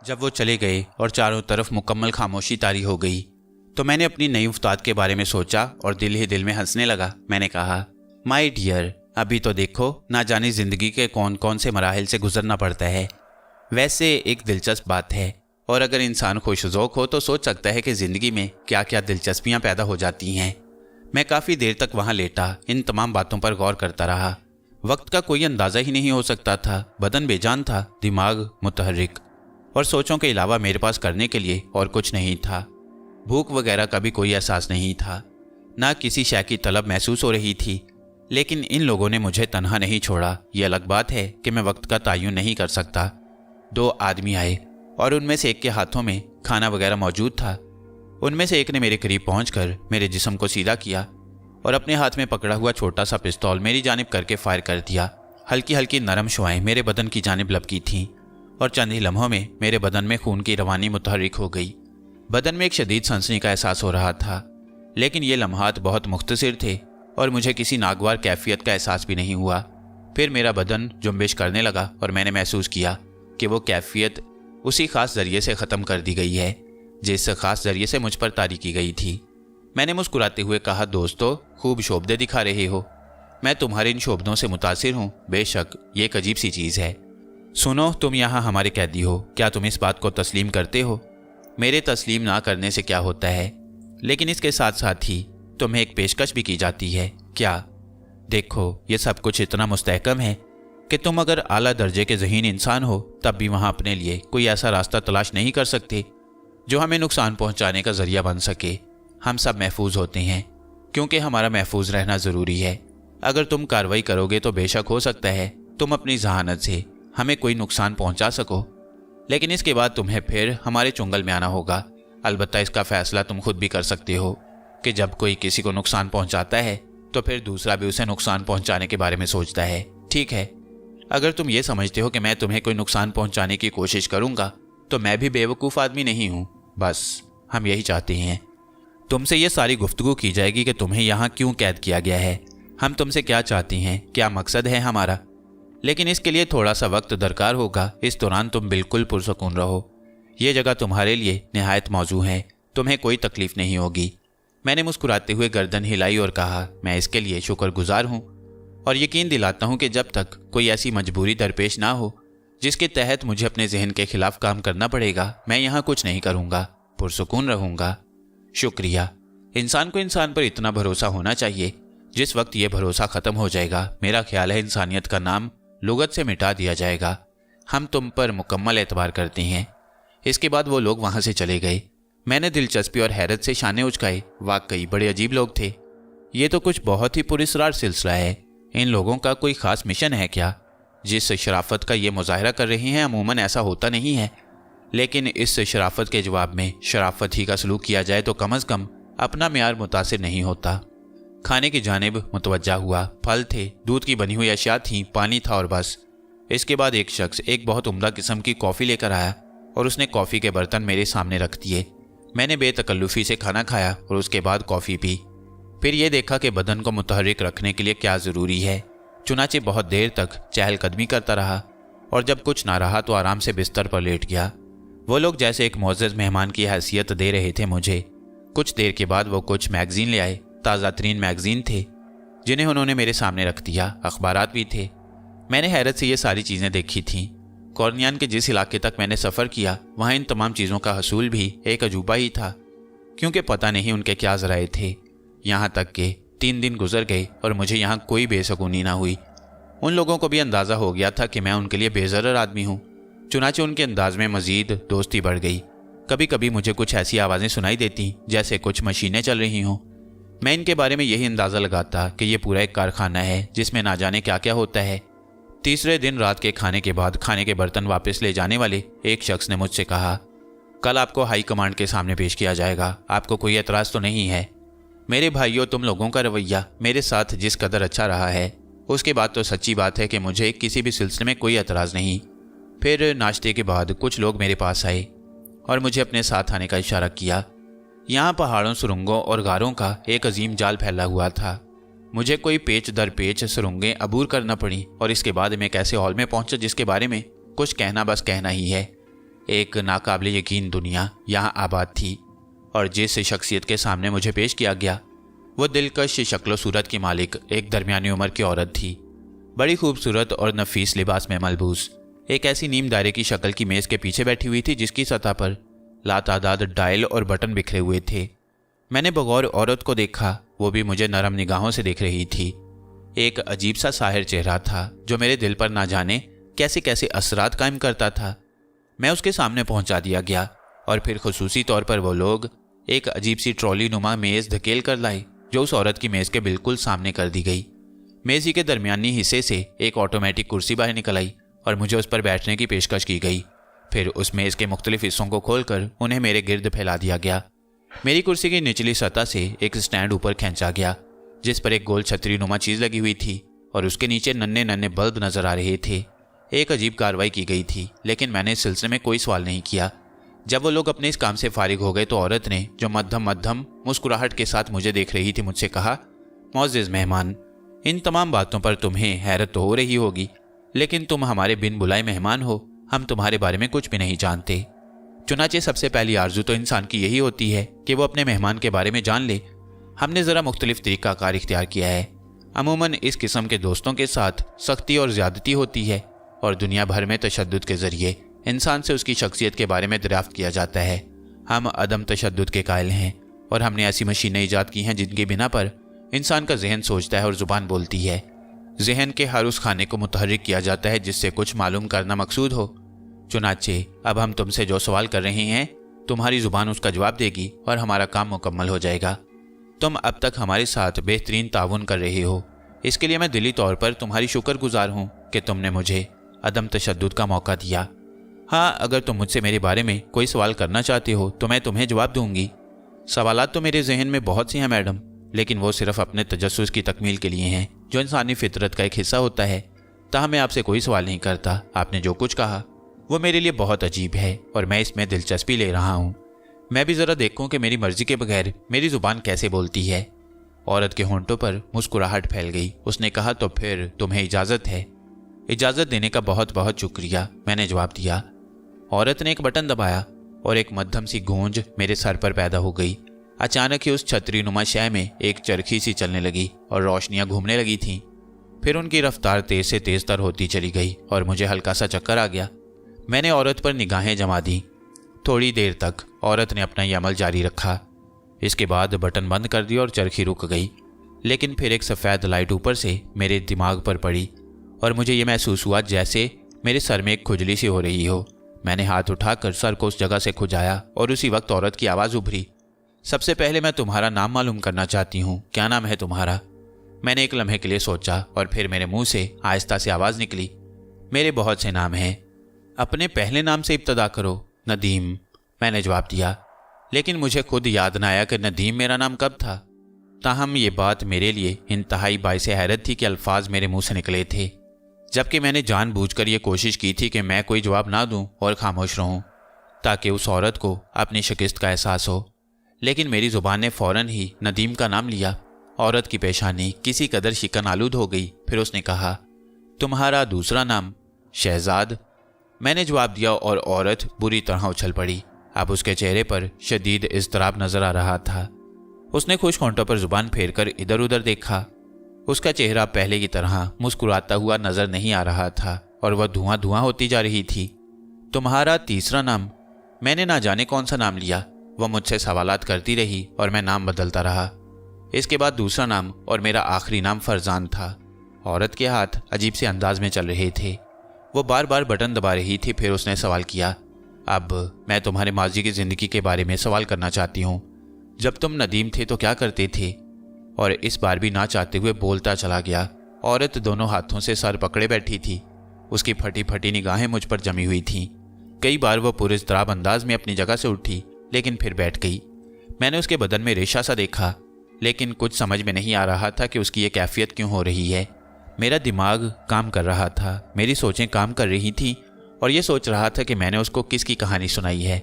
جب وہ چلے گئے اور چاروں طرف مکمل خاموشی طاری ہو گئی تو میں نے اپنی نئی افتاد کے بارے میں سوچا اور دل ہی دل میں ہنسنے لگا۔ میں نے کہا، مائی ڈیئر، ابھی تو دیکھو نہ جانے زندگی کے کون کون سے مراحل سے گزرنا پڑتا ہے۔ ویسے ایک دلچسپ بات ہے، اور اگر انسان خوش ذوق ہو تو سوچ سکتا ہے کہ زندگی میں کیا کیا دلچسپیاں پیدا ہو جاتی ہیں۔ میں کافی دیر تک وہاں لیٹا ان تمام باتوں پر غور کرتا رہا۔ وقت کا کوئی اندازہ ہی نہیں ہو سکتا تھا، بدن بے جان تھا، دماغ متحرک، اور سوچوں کے علاوہ میرے پاس کرنے کے لیے اور کچھ نہیں تھا۔ بھوک وغیرہ کا بھی کوئی احساس نہیں تھا، نہ کسی شے کی طلب محسوس ہو رہی تھی۔ لیکن ان لوگوں نے مجھے تنہا نہیں چھوڑا۔ یہ الگ بات ہے کہ میں وقت کا تعین نہیں کر سکتا۔ 2 آدمی آئے اور ان میں سے ایک کے ہاتھوں میں کھانا وغیرہ موجود تھا۔ ان میں سے ایک نے میرے قریب پہنچ کر میرے جسم کو سیدھا کیا اور اپنے ہاتھ میں پکڑا ہوا چھوٹا سا پستول میری جانب کر کے فائر کر دیا۔ ہلکی ہلکی نرم شعائیں میرے بدن کی جانب لپکی تھیں اور چند ہی لمحوں میں میرے بدن میں خون کی روانی متحرک ہو گئی۔ بدن میں ایک شدید سنسنی کا احساس ہو رہا تھا، لیکن یہ لمحات بہت مختصر تھے اور مجھے کسی ناگوار کیفیت کا احساس بھی نہیں ہوا۔ پھر میرا بدن جنبش کرنے لگا اور میں نے محسوس کیا کہ وہ کیفیت اسی خاص ذریعے سے ختم کر دی گئی ہے جس خاص ذریعے سے مجھ پر طاری کی گئی تھی۔ میں نے مسکراتے ہوئے کہا، دوستو، خوب شعبدے دکھا رہے ہو۔ میں تمہارے ان شعبدوں سے متاثر ہوں۔ بے شک یہ ایک عجیب سی چیز ہے۔ سنو، تم یہاں ہمارے قیدی ہو، کیا تم اس بات کو تسلیم کرتے ہو؟ میرے تسلیم نہ کرنے سے کیا ہوتا ہے، لیکن اس کے ساتھ ساتھ ہی تمہیں ایک پیشکش بھی کی جاتی ہے۔ کیا؟ دیکھو، یہ سب کچھ اتنا مستحکم ہے کہ تم اگر اعلیٰ درجے کے ذہین انسان ہو تب بھی وہاں اپنے لیے کوئی ایسا راستہ تلاش نہیں کر سکتے جو ہمیں نقصان پہنچانے کا ذریعہ بن سکے۔ ہم سب محفوظ ہوتے ہیں کیونکہ ہمارا محفوظ رہنا ضروری ہے۔ اگر تم کارروائی کرو گے تو بے شک ہو سکتا ہے تم اپنی ذہانت سے ہمیں کوئی نقصان پہنچا سکو، لیکن اس کے بعد تمہیں پھر ہمارے چنگل میں آنا ہوگا۔ البتہ اس کا فیصلہ تم خود بھی کر سکتے ہو کہ جب کوئی کسی کو نقصان پہنچاتا ہے تو پھر دوسرا بھی اسے نقصان پہنچانے کے بارے میں سوچتا ہے۔ ٹھیک ہے، اگر تم یہ سمجھتے ہو کہ میں تمہیں کوئی نقصان پہنچانے کی کوشش کروں گا تو میں بھی بیوقوف آدمی نہیں ہوں۔ بس ہم یہی چاہتے ہیں۔ تم سے یہ ساری گفتگو کی جائے گی کہ تمہیں یہاں کیوں قید کیا گیا ہے، ہم تم سے کیا چاہتی ہیں، کیا مقصد ہے ہمارا، لیکن اس کے لیے تھوڑا سا وقت درکار ہوگا۔ اس دوران تم بالکل پرسکون رہو۔ یہ جگہ تمہارے لیے نہایت موزوں ہے، تمہیں کوئی تکلیف نہیں ہوگی۔ میں نے مسکراتے ہوئے گردن ہلائی اور کہا، میں اس کے لیے شکر گزار ہوں اور یقین دلاتا ہوں کہ جب تک کوئی ایسی مجبوری درپیش نہ ہو جس کے تحت مجھے اپنے ذہن کے خلاف کام کرنا پڑے گا، میں یہاں کچھ نہیں کروں گا، پرسکون رہوں گا۔ شکریہ۔ انسان کو انسان پر اتنا بھروسہ ہونا چاہیے۔ جس وقت یہ بھروسہ ختم ہو جائے گا، میرا خیال ہے انسانیت کا نام لغت سے مٹا دیا جائے گا۔ ہم تم پر مکمل اعتبار کرتے ہیں۔ اس کے بعد وہ لوگ وہاں سے چلے گئے۔ میں نے دلچسپی اور حیرت سے شانے اچکائے۔ واقعی بڑے عجیب لوگ تھے۔ یہ تو کچھ بہت ہی پراسرار سلسلہ ہے۔ ان لوگوں کا کوئی خاص مشن ہے کیا؟ جس شرافت کا یہ مظاہرہ کر رہے ہیں عموماً ایسا ہوتا نہیں ہے، لیکن اس شرافت کے جواب میں شرافت ہی کا سلوک کیا جائے تو کم از کم اپنا معیار متاثر نہیں ہوتا۔ کھانے کی جانب متوجہ ہوا۔ پھل تھے، دودھ کی بنی ہوئی اشیاء تھیں، پانی تھا اور بس۔ اس کے بعد ایک شخص ایک بہت عمدہ قسم کی کافی لے کر آیا اور اس نے کافی کے برتن میرے سامنے رکھ دیے۔ میں نے بے تکلفی سے کھانا کھایا اور اس کے بعد کافی پی۔ پھر یہ دیکھا کہ بدن کو متحرک رکھنے کے لیے کیا ضروری ہے۔ چنانچہ بہت دیر تک چہل قدمی کرتا رہا اور جب کچھ نہ رہا تو آرام سے بستر پر لیٹ گیا۔ وہ لوگ جیسے ایک معزز مہمان کی حیثیت دے رہے تھے مجھے۔ کچھ دیر کے بعد وہ کچھ میگزین لے آئے۔ تازہ ترین میگزین تھے جنہیں انہوں نے میرے سامنے رکھ دیا۔ اخبارات بھی تھے۔ میں نے حیرت سے یہ ساری چیزیں دیکھی تھیں۔ کورنیان کے جس علاقے تک میں نے سفر کیا وہاں ان تمام چیزوں کا حصول بھی ایک عجوبہ ہی تھا، کیونکہ پتہ نہیں ان کے کیا ذرائع تھے۔ یہاں تک کہ 3 دن گزر گئے اور مجھے یہاں کوئی بے سکونی نہ ہوئی۔ ان لوگوں کو بھی اندازہ ہو گیا تھا کہ میں ان کے لیے بے ضرر آدمی ہوں، چنانچہ ان کے انداز میں مزید دوستی بڑھ گئی۔ کبھی کبھی مجھے کچھ ایسی آوازیں سنائی دیتی جیسے کچھ مشینیں چل رہی ہوں۔ میں ان کے بارے میں یہی اندازہ لگاتا کہ یہ پورا ایک کارخانہ ہے جس میں نہ جانے کیا کیا ہوتا ہے۔ تیسرے دن رات کے کھانے کے بعد کھانے کے برتن واپس لے جانے والے ایک شخص نے مجھ سے کہا، کل آپ کو ہائی کمانڈ کے سامنے پیش کیا جائے گا، آپ کو کوئی اعتراض تو نہیں ہے؟ میرے بھائیوں، تم لوگوں کا رویہ میرے ساتھ جس قدر اچھا رہا ہے اس کے بعد تو سچی بات ہے کہ مجھے کسی بھی سلسلے میں کوئی اعتراض نہیں۔ پھر ناشتے کے بعد کچھ لوگ میرے پاس آئے اور مجھے اپنے ساتھ آنے کا اشارہ کیا۔ یہاں پہاڑوں، سرنگوں اور غاروں کا ایک عظیم جال پھیلا ہوا تھا۔ مجھے کوئی پیچ در پیچ سرنگیں عبور کرنا پڑیں اور اس کے بعد میں ایک ایسے ہال میں پہنچا جس کے بارے میں کچھ کہنا بس کہنا ہی ہے۔ ایک नाकाबिल यकीन दुनिया यहाँ आबाद थी और जिस शख्सियत के सामने मुझे पेश किया गया वो दिलकश शक्ल सूरत की मालिक एक दरमियानी उम्र की औरत थी। बड़ी खूबसूरत और नफीस लिबास में मलबूस एक ऐसी नीम दायरे की शक्ल की मेज़ के पीछे बैठी हुई थी जिसकी सतह पर लातादाद डायल और बटन बिखरे हुए थे। मैंने बगौर औरत को देखा, वो भी मुझे नरम निगाहों से देख रही थी। एक अजीब सा साहिर चेहरा था जो मेरे दिल पर ना जाने कैसे कैसे असरात कायम करता था। मैं उसके सामने पहुंचा दिया गया और फिर खुसूसी तौर पर वो लोग एक अजीब सी ट्रॉली नुमा मेज़ धकेल कर लाए जो उस औरत की मेज़ के बिल्कुल सामने कर दी गई। मेज़ ही के दरमियानी हिस्से से एक ऑटोमेटिक कुर्सी बाहर निकल आई और मुझे उस पर बैठने की पेशकश की गई। फिर उस मेज़ के मुख्तलिफ हिस्सों को खोलकर उन्हें मेरे गिर्द फैला दिया गया। मेरी कुर्सी की निचली सतह से एक स्टैंड ऊपर खींचा गया जिस पर एक गोल छतरी नुमा चीज़ लगी हुई थी और उसके नीचे नन्हे नन्हे बल्ब नजर आ रहे थे। एक अजीब कार्रवाई की गई थी, लेकिन मैंने इस सिलसिले में कोई सवाल नहीं किया। जब वो लोग अपने इस काम से फारिग हो गए तो औरत ने, जो मध्यम मध्यम मुस्कुराहट के साथ मुझे देख रही थी, मुझसे कहा, मुअज़्ज़िज़ मेहमान, इन तमाम बातों पर तुम्हें हैरत तो हो रही होगी, लेकिन तुम हमारे बिन बुलाए मेहमान हो। हम तुम्हारे बारे में कुछ भी नहीं जानते। चुनाचे सबसे पहली आरजू तो इंसान की यही होती है कि वो अपने मेहमान के बारे में जान ले। हमने ज़रा मुख्तलिफ तरीक़ाकार इख्तियार किया है। अमूमन इस किस्म के दोस्तों के साथ सख्ती और ज़्यादती होती है और दुनिया भर में तशद्दुद के ज़रिए इंसान से उसकी शख्सियत के बारे में दरियाफ्त किया जाता है। हम अदम तशद्दुद के कायल हैं और हमने ऐसी मशीनें ईजाद की हैं जिनकी बिना पर इंसान का जहन सोचता है और ज़ुबान बोलती है। जहन के हर उस खाने को मुतहर्रिक किया जाता है जिससे कुछ मालूम करना मकसूद हो। चुनाचे अब हम तुमसे जो सवाल कर रहे हैं, तुम्हारी ज़ुबान उसका जवाब देगी और हमारा काम मुकम्मल हो जाएगा। तुम अब तक हमारे साथ बेहतरीन ताउन कर रहे हो, इसके लिए मैं दिली तौर पर तुम्हारी शुक्रगुजार हूँ कि तुमने मुझे अदम तशद्दुद का मौका दिया। हाँ, अगर तुम मुझसे मेरे बारे में कोई सवाल करना चाहते हो तो मैं तुम्हें जवाब दूंगी। सवालात तो मेरे जहन में बहुत सी हैं मैडम, लेकिन वो सिर्फ अपने तजस्सुस की तकमील के लिए हैं जो इंसानी फितरत का एक हिस्सा होता है। ताहम मैं आपसे कोई सवाल नहीं करता। आपने जो कुछ कहा वो मेरे लिए बहुत अजीब है और मैं इसमें दिलचस्पी ले रहा हूँ। मैं भी ज़रा देखूँ कि मेरी मर्जी के बगैर मेरी ज़ुबान कैसे बोलती है। औरत के होंठों पर मुस्कुराहट फैल गई। उसने कहा, तो फिर तुम्हें इजाज़त है। इजाज़त देने का बहुत बहुत शुक्रिया, मैंने जवाब दिया। औरत ने एक बटन दबाया और एक मध्यम सी गूंज मेरे सर पर पैदा हो गई। अचानक ही उस छतरी नुमा शय में एक चरखी सी चलने लगी और रोशनियां घूमने लगी थीं। फिर उनकी रफ्तार तेज से तेज तर होती चली गई और मुझे हल्का सा चक्कर आ गया। मैंने औरत पर निगाहें जमा दी। थोड़ी देर तक औरत ने अपना यह अमल जारी रखा। इसके बाद बटन बंद कर दिया और चरखी रुक गई। लेकिन फिर एक सफ़ेद लाइट ऊपर से मेरे दिमाग पर पड़ी और मुझे ये महसूस हुआ जैसे मेरे सर में एक खुजली सी हो रही हो। मैंने हाथ उठाकर सर को उस जगह से खुजाया और उसी वक्त औरत की आवाज़ उभरी, सबसे पहले मैं तुम्हारा नाम मालूम करना चाहती हूँ। क्या नाम है तुम्हारा? मैंने एक लम्हे के लिए सोचा और फिर मेरे मुंह से आहिस्ता से आवाज़ निकली, मेरे बहुत से नाम हैं। अपने पहले नाम से इब्तदा करो। नदीम, मैंने जवाब दिया, लेकिन मुझे खुद याद न आया कि नदीम मेरा नाम कब था। ताहम ये बात मेरे लिए इंतहाई बाइस हैरत थी कि अल्फाज मेरे मुंह से निकले थे, जबकि मैंने जानबूझकर ये कोशिश की थी कि मैं कोई जवाब ना दूं और खामोश रहूं ताकि उस औरत को अपनी शिकस्त का एहसास हो। लेकिन मेरी ज़ुबान ने फ़ौरन ही नदीम का नाम लिया। औरत की पेशानी किसी कदर शिकन आलूद हो गई। फिर उसने कहा, तुम्हारा दूसरा नाम? शहजाद, मैंने जवाब दिया और औरत बुरी तरह उछल पड़ी। अब उसके चेहरे पर शदीद इज़्तिराब नज़र आ रहा था। उसने खुश होंठों पर ज़ुबान फेर कर इधर उधर देखा। उसका चेहरा पहले की तरह मुस्कुराता हुआ नज़र नहीं आ रहा था और वह धुआं धुआं होती जा रही थी। तुम्हारा तीसरा नाम? मैंने ना जाने कौन सा नाम लिया। वह मुझसे सवालात करती रही और मैं नाम बदलता रहा। इसके बाद दूसरा नाम और मेरा आखिरी नाम फरजान था। औरत के हाथ अजीब से अंदाज में चल रहे थे। वो बार बार बटन दबा रही थी। फिर उसने सवाल किया, अब मैं तुम्हारे माजी की ज़िंदगी के बारे में सवाल करना चाहती हूँ। जब तुम नदीम थे तो क्या करते थे? और इस बार भी ना चाहते हुए बोलता चला गया। औरत दोनों हाथों से सर पकड़े बैठी थी। उसकी फटी फटी निगाहें मुझ पर जमी हुई थीं। कई बार वह पूरे इज़्तिराब अंदाज में अपनी जगह से उठी, लेकिन फिर बैठ गई। मैंने उसके बदन में रेशा सा देखा, लेकिन कुछ समझ में नहीं आ रहा था कि उसकी ये कैफियत क्यों हो रही है। मेरा दिमाग काम कर रहा था, मेरी सोचें काम कर रही थीं और ये सोच रहा था कि मैंने उसको किसकी कहानी सुनाई है।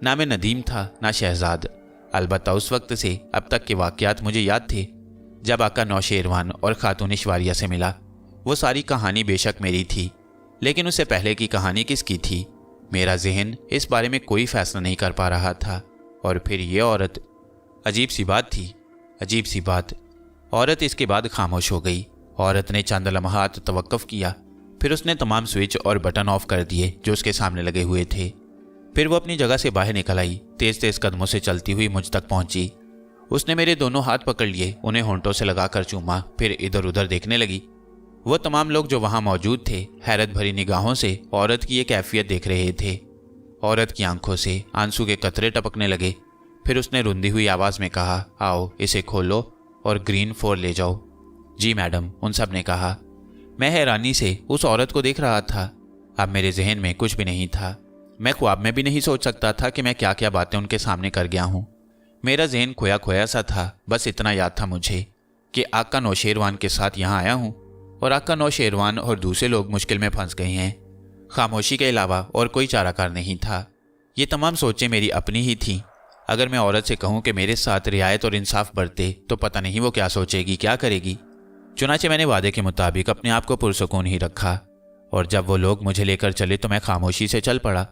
ना मैं नदीम था, ना शहजाद। अलबत्ता उस वक्त से अब तक के वाक़यात मुझे याद थे जब आका नौशेरवान और खातून शवारिया से मिला। वो सारी कहानी बेशक मेरी थी, लेकिन उससे पहले की कहानी किसकी थी? मेरा जहन इस बारे में कोई फैसला नहीं कर पा रहा था। और फिर ये औरत, अजीब सी बात थी, अजीब सी बात। औरत इसके बाद खामोश हो गई। औरत ने चंद लम्हात तवक्कुफ किया, फिर उसने तमाम स्विच और बटन ऑफ कर दिए जो उसके सामने लगे हुए थे। फिर वो अपनी जगह से बाहर निकल आई, तेज तेज कदमों से चलती हुई मुझ तक पहुंची। उसने मेरे दोनों हाथ पकड़ लिए, उन्हें होंठों से लगाकर चूमा, फिर इधर उधर देखने लगी। वो तमाम लोग जो वहां मौजूद थे हैरत भरी निगाहों से औरत की ये कैफियत देख रहे थे। औरत की आंखों से आंसू के कतरे टपकने लगे। फिर उसने रुंधी हुई आवाज में कहा, आओ इसे खोलो और ग्रीन 4 ले जाओ। जी मैडम, उन सब ने कहा। मैं हैरानी से उस औरत को देख रहा था। अब मेरे जहन में कुछ भी नहीं था। मैं ख्वाब में भी नहीं सोच सकता था कि मैं क्या क्या बातें उनके सामने कर गया हूँ। मेरा जहन खोया खोया सा था। बस इतना याद था मुझे कि आका नौशेरवान के साथ यहाँ आया हूँ और आका नौशेरवान और दूसरे लोग मुश्किल में फंस गए हैं। खामोशी के अलावा और कोई चाराकार नहीं था। ये तमाम सोचें मेरी अपनी ही थीं। अगर मैं औरत से कहूँ कि मेरे साथ रियायत और इंसाफ बरते तो पता नहीं वो क्या सोचेगी, क्या करेगी। चुनाचे मैंने वादे के मुताबिक अपने आप को पुरसुकून ही रखा और जब वो लोग मुझे लेकर चले तो मैं खामोशी से चल पड़ा।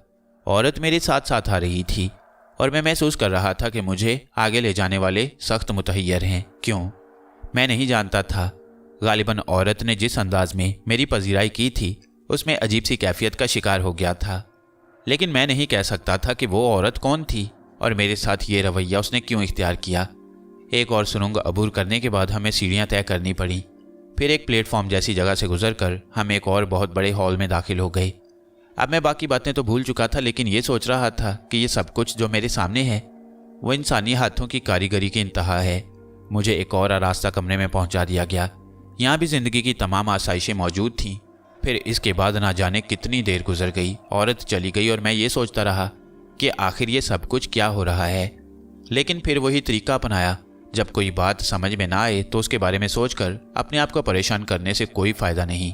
औरत मेरे साथ साथ आ रही थी और मैं महसूस कर रहा था कि मुझे आगे ले जाने वाले सख्त मुतहैयर हैं। क्यों, मैं नहीं जानता था। गालिबन औरत ने जिस अंदाज में मेरी पजीराई की थी उसमें अजीब सी कैफियत का शिकार हो गया था। लेकिन मैं नहीं कह सकता था कि वो औरत कौन थी और मेरे साथ ये रवैया उसने क्यों इख्तियार किया। एक और सुरंग अबूर करने के बाद हमें सीढ़ियां तय करनी पड़ी। फिर एक प्लेटफॉर्म जैसी जगह से गुजरकर हम एक और बहुत बड़े हॉल में दाखिल हो गए। अब मैं बाकी बातें तो भूल चुका था, लेकिन ये सोच रहा था कि ये सब कुछ जो मेरे सामने है वो इंसानी हाथों की कारीगरी की इंतहा है। मुझे एक और आरास्ता कमरे में पहुंचा दिया गया। यहाँ भी जिंदगी की तमाम आसाइशें मौजूद थीं। फिर इसके बाद ना जाने कितनी देर गुजर गई। औरत चली गई और मैं ये सोचता रहा कि आखिर ये सब कुछ क्या हो रहा है। लेकिन फिर वही तरीका अपनाया, जब कोई बात समझ में ना आए तो उसके बारे में सोचकर अपने आप को परेशान करने से कोई फायदा नहीं।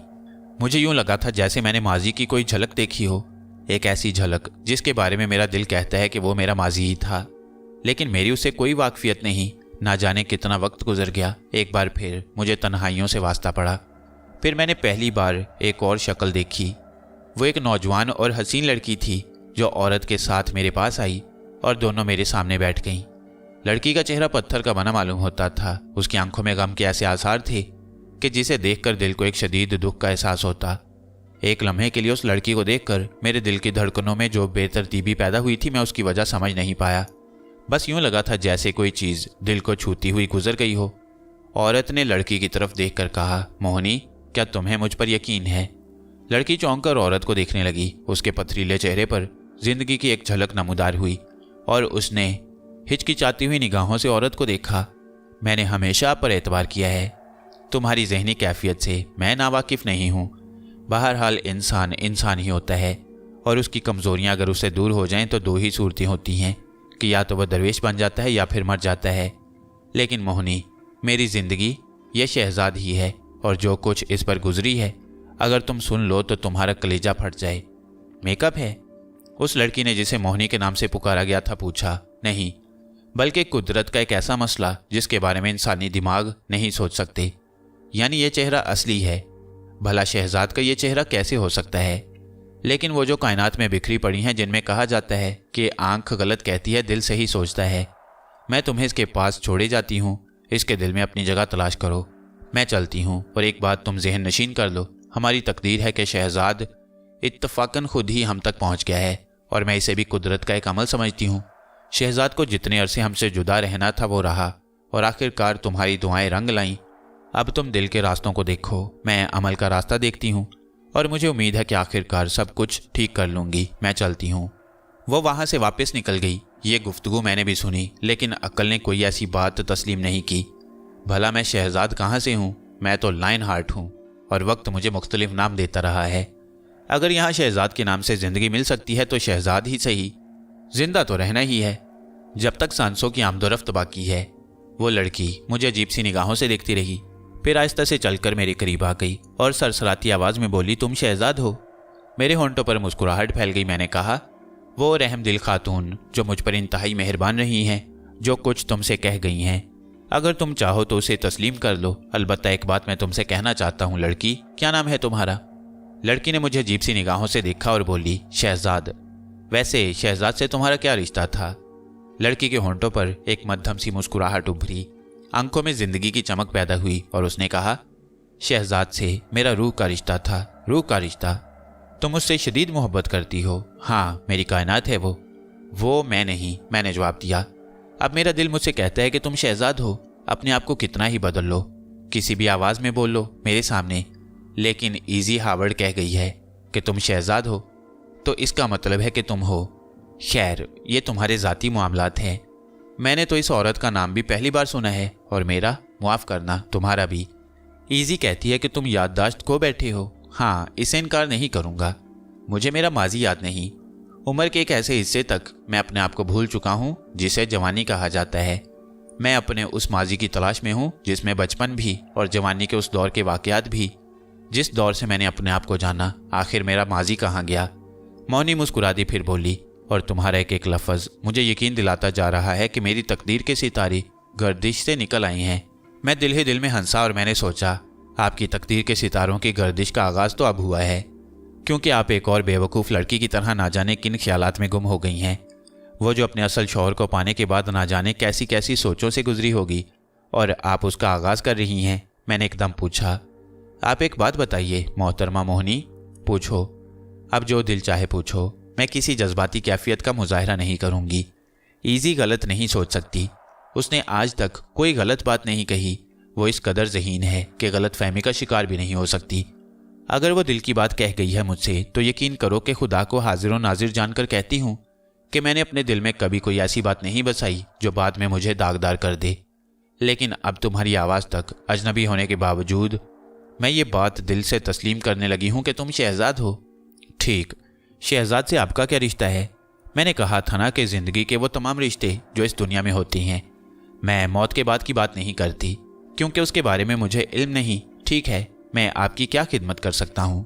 मुझे यूं लगा था जैसे मैंने माजी की कोई झलक देखी हो, एक ऐसी झलक जिसके बारे में मेरा दिल कहता है कि वो मेरा माजी ही था, लेकिन मेरी उससे कोई वाकफियत नहीं। ना जाने कितना वक्त गुजर गया। एक बार फिर मुझे तन्हाइयों से वास्ता पड़ा। फिर मैंने पहली बार एक और शक्ल देखी। वो एक नौजवान और हसीन लड़की थी जो औरत के साथ मेरे पास आई और दोनों मेरे सामने बैठ गईं। लड़की का चेहरा पत्थर का बना मालूम होता था। उसकी आंखों में गम के ऐसे आसार थे कि जिसे देखकर दिल को एक शदीद दुख का एहसास होता। एक लम्हे के लिए उस लड़की को देखकर मेरे दिल की धड़कनों में जो बेतरतीबी पैदा हुई थी मैं उसकी वजह समझ नहीं पाया। बस यूं लगा था जैसे कोई चीज़ दिल को छूती हुई गुजर गई हो। औरत ने लड़की की तरफ देखकर कहा, मोहनी, क्या तुम्हें मुझ पर यकीन है? लड़की चौंक कर औरत को देखने लगी। उसके पथरीले चेहरे पर जिंदगी की एक झलक नमूदार हुई और उसने हिचकिचाती हुई निगाहों से औरत को देखा। मैंने हमेशा आप पर एतबार किया है। तुम्हारी जहनी कैफियत से मैं नावाकिफ नहीं हूँ। बहरहाल इंसान इंसान ही होता है और उसकी कमज़ोरियाँ अगर उससे दूर हो जाएं तो दो ही सूरतें होती हैं कि या तो वह दरवेश बन जाता है या फिर मर जाता है। लेकिन मोहनी, मेरी ज़िंदगी यह शहजाद ही है और जो कुछ इस पर गुजरी है अगर तुम सुन लो तो तुम्हारा कलेजा फट जाए। मेकअप है? उस लड़की ने जिसे मोहनी के नाम से पुकारा गया था पूछा। नहीं, बल्कि कुदरत का एक ऐसा मसला जिसके बारे में इंसानी दिमाग नहीं सोच सकते। यानी ये चेहरा असली है। भला शहजाद का ये चेहरा कैसे हो सकता है? लेकिन वो जो कायनात में बिखरी पड़ी हैं जिनमें कहा जाता है कि आंख गलत कहती है, दिल सही सोचता है। मैं तुम्हें इसके पास छोड़े जाती हूँ। इसके दिल में अपनी जगह तलाश करो। मैं चलती हूँ और एक बात तुम जहन नशीन कर लो, हमारी तकदीर है कि शहजाद इत्तफाकन खुद ही हम तक पहुँच गया है और मैं इसे भी कुदरत का एक अमल समझती हूँ। शहजाद को जितने अरसे हमसे जुदा रहना था वो रहा और आखिरकार तुम्हारी दुआएं रंग लाईं। अब तुम दिल के रास्तों को देखो, मैं अमल का रास्ता देखती हूँ और मुझे उम्मीद है कि आखिरकार सब कुछ ठीक कर लूँगी। मैं चलती हूँ। वो वहाँ से वापस निकल गई। ये गुफ्तगू मैंने भी सुनी, लेकिन अक्ल ने कोई ऐसी बात तस्लीम नहीं की। भला मैं शहजाद कहाँ से हूँ? मैं तो लाइन हार्ट हूँ और वक्त मुझे मुख्तलिफ नाम देता रहा है। अगर यहाँ शहजाद के नाम से ज़िंदगी मिल सकती है तो शहजाद ही सही। जिंदा तो रहना ही है जब तक सांसों की आमदोरफ्त बाकी है। वो लड़की मुझे अजीब सी निगाहों से देखती रही, फिर आहिस्ता से चलकर मेरे करीब आ गई और सरसराती आवाज़ में बोली, तुम शहजाद हो? मेरे होंठों पर मुस्कुराहट फैल गई। मैंने कहा, वो रहमदिल खातून जो मुझ पर इंतहाई मेहरबान रही हैं, जो कुछ तुमसे कह गई हैं, अगर तुम चाहो तो उसे तस्लीम कर लो। अलबत्ता एक बात मैं तुमसे कहना चाहता हूँ। लड़की, क्या नाम है तुम्हारा? लड़की ने मुझे अजीब सी निगाहों से देखा और बोली, शहजाद। मैंने कहा, वो रहमदिल खातून जो मुझ पर इंतहाई मेहरबान रही हैं, जो कुछ तुमसे कह गई हैं, अगर तुम चाहो तो उसे तस्लीम कर लो। अलबत्ता एक बात मैं तुमसे कहना चाहता हूँ। लड़की ने मुझे अजीब सी निगाहों से देखा और बोली, शहजाद। वैसे शहजाद से तुम्हारा क्या रिश्ता था? लड़की के होंठों पर एक मध्यम सी मुस्कुराहट उभरी, आंखों में जिंदगी की चमक पैदा हुई और उसने कहा, शहजाद से मेरा रूह का रिश्ता था। रूह का रिश्ता? तुम मुझसे शदीद मोहब्बत करती हो? हाँ, मेरी कायनात है वो मैं नहीं, मैंने जवाब दिया। अब मेरा दिल मुझसे कहता है कि तुम शहजाद हो। अपने आप को कितना ही बदल लो, किसी भी आवाज़ में बोल लो मेरे सामने, लेकिन इजी हावर्ड कह गई है कि तुम शहजाद हो, तो इसका मतलब है कि तुम हो। खैर, ये तुम्हारे ज़ाती मामलात हैं। मैंने तो इस औरत का नाम भी पहली बार सुना है, और मेरा, माफ़ करना, तुम्हारा भी। इजी कहती है कि तुम याददाश्त खो बैठे हो। हाँ, इसे इनकार नहीं करूँगा। मुझे मेरा माजी याद नहीं। उम्र के एक ऐसे हिस्से तक मैं अपने आप को भूल चुका हूँ जिसे जवानी कहा जाता है। मैं अपने उस माजी की तलाश में हूँ जिसमें बचपन भी और जवानी के उस दौर के वाक़यात भी, जिस दौर से मैंने अपने आप को जाना। आखिर मेरा माजी कहाँ गया? मौनी मुस्कुरा दी, फिर बोली, और तुम्हारा एक एक लफ्ज़ मुझे यकीन दिलाता जा रहा है कि मेरी तकदीर के सितारे गर्दिश से निकल आई हैं। मैं दिल ही दिल में हंसा और मैंने सोचा, आपकी तकदीर के सितारों की गर्दिश का आगाज़ तो अब हुआ है, क्योंकि आप एक और बेवकूफ़ लड़की की तरह ना जाने किन ख्यालात में गुम हो गई हैं। वो जो अपने असल शौहर को पाने के बाद ना जाने कैसी कैसी सोचों से गुजरी होगी, और आप उसका आगाज़ कर रही हैं। मैंने एकदम पूछा, आप एक बात बताइए मोहतरमा मोहनी। पूछो, अब जो दिल चाहे पूछो। मैं किसी जज्बाती कैफियत का मुजाहरा नहीं करूँगी। ईजी गलत नहीं सोच सकती। उसने आज तक कोई गलत बात नहीं कही। वो इस कदर ज़हीन है कि गलत फहमी का शिकार भी नहीं हो सकती। अगर वो दिल की बात कह गई है मुझसे, तो यकीन करो कि खुदा को हाजिर व नाजिर जानकर कहती हूँ कि मैंने अपने दिल में कभी कोई ऐसी बात नहीं बसाई जो बाद में मुझे दागदार कर दे। लेकिन अब तुम्हारी आवाज़ तक अजनबी होने के बावजूद मैं ये बात दिल से तस्लीम करने लगी हूँ कि तुम शहजाद हो। ठीक, शहजाद से आपका क्या रिश्ता है? मैंने कहा था ना कि ज़िंदगी के वो तमाम रिश्ते जो इस दुनिया में होती हैं। मैं मौत के बाद की बात नहीं करती, क्योंकि उसके बारे में मुझे इल्म नहीं। ठीक है, मैं आपकी क्या खिदमत कर सकता हूँ?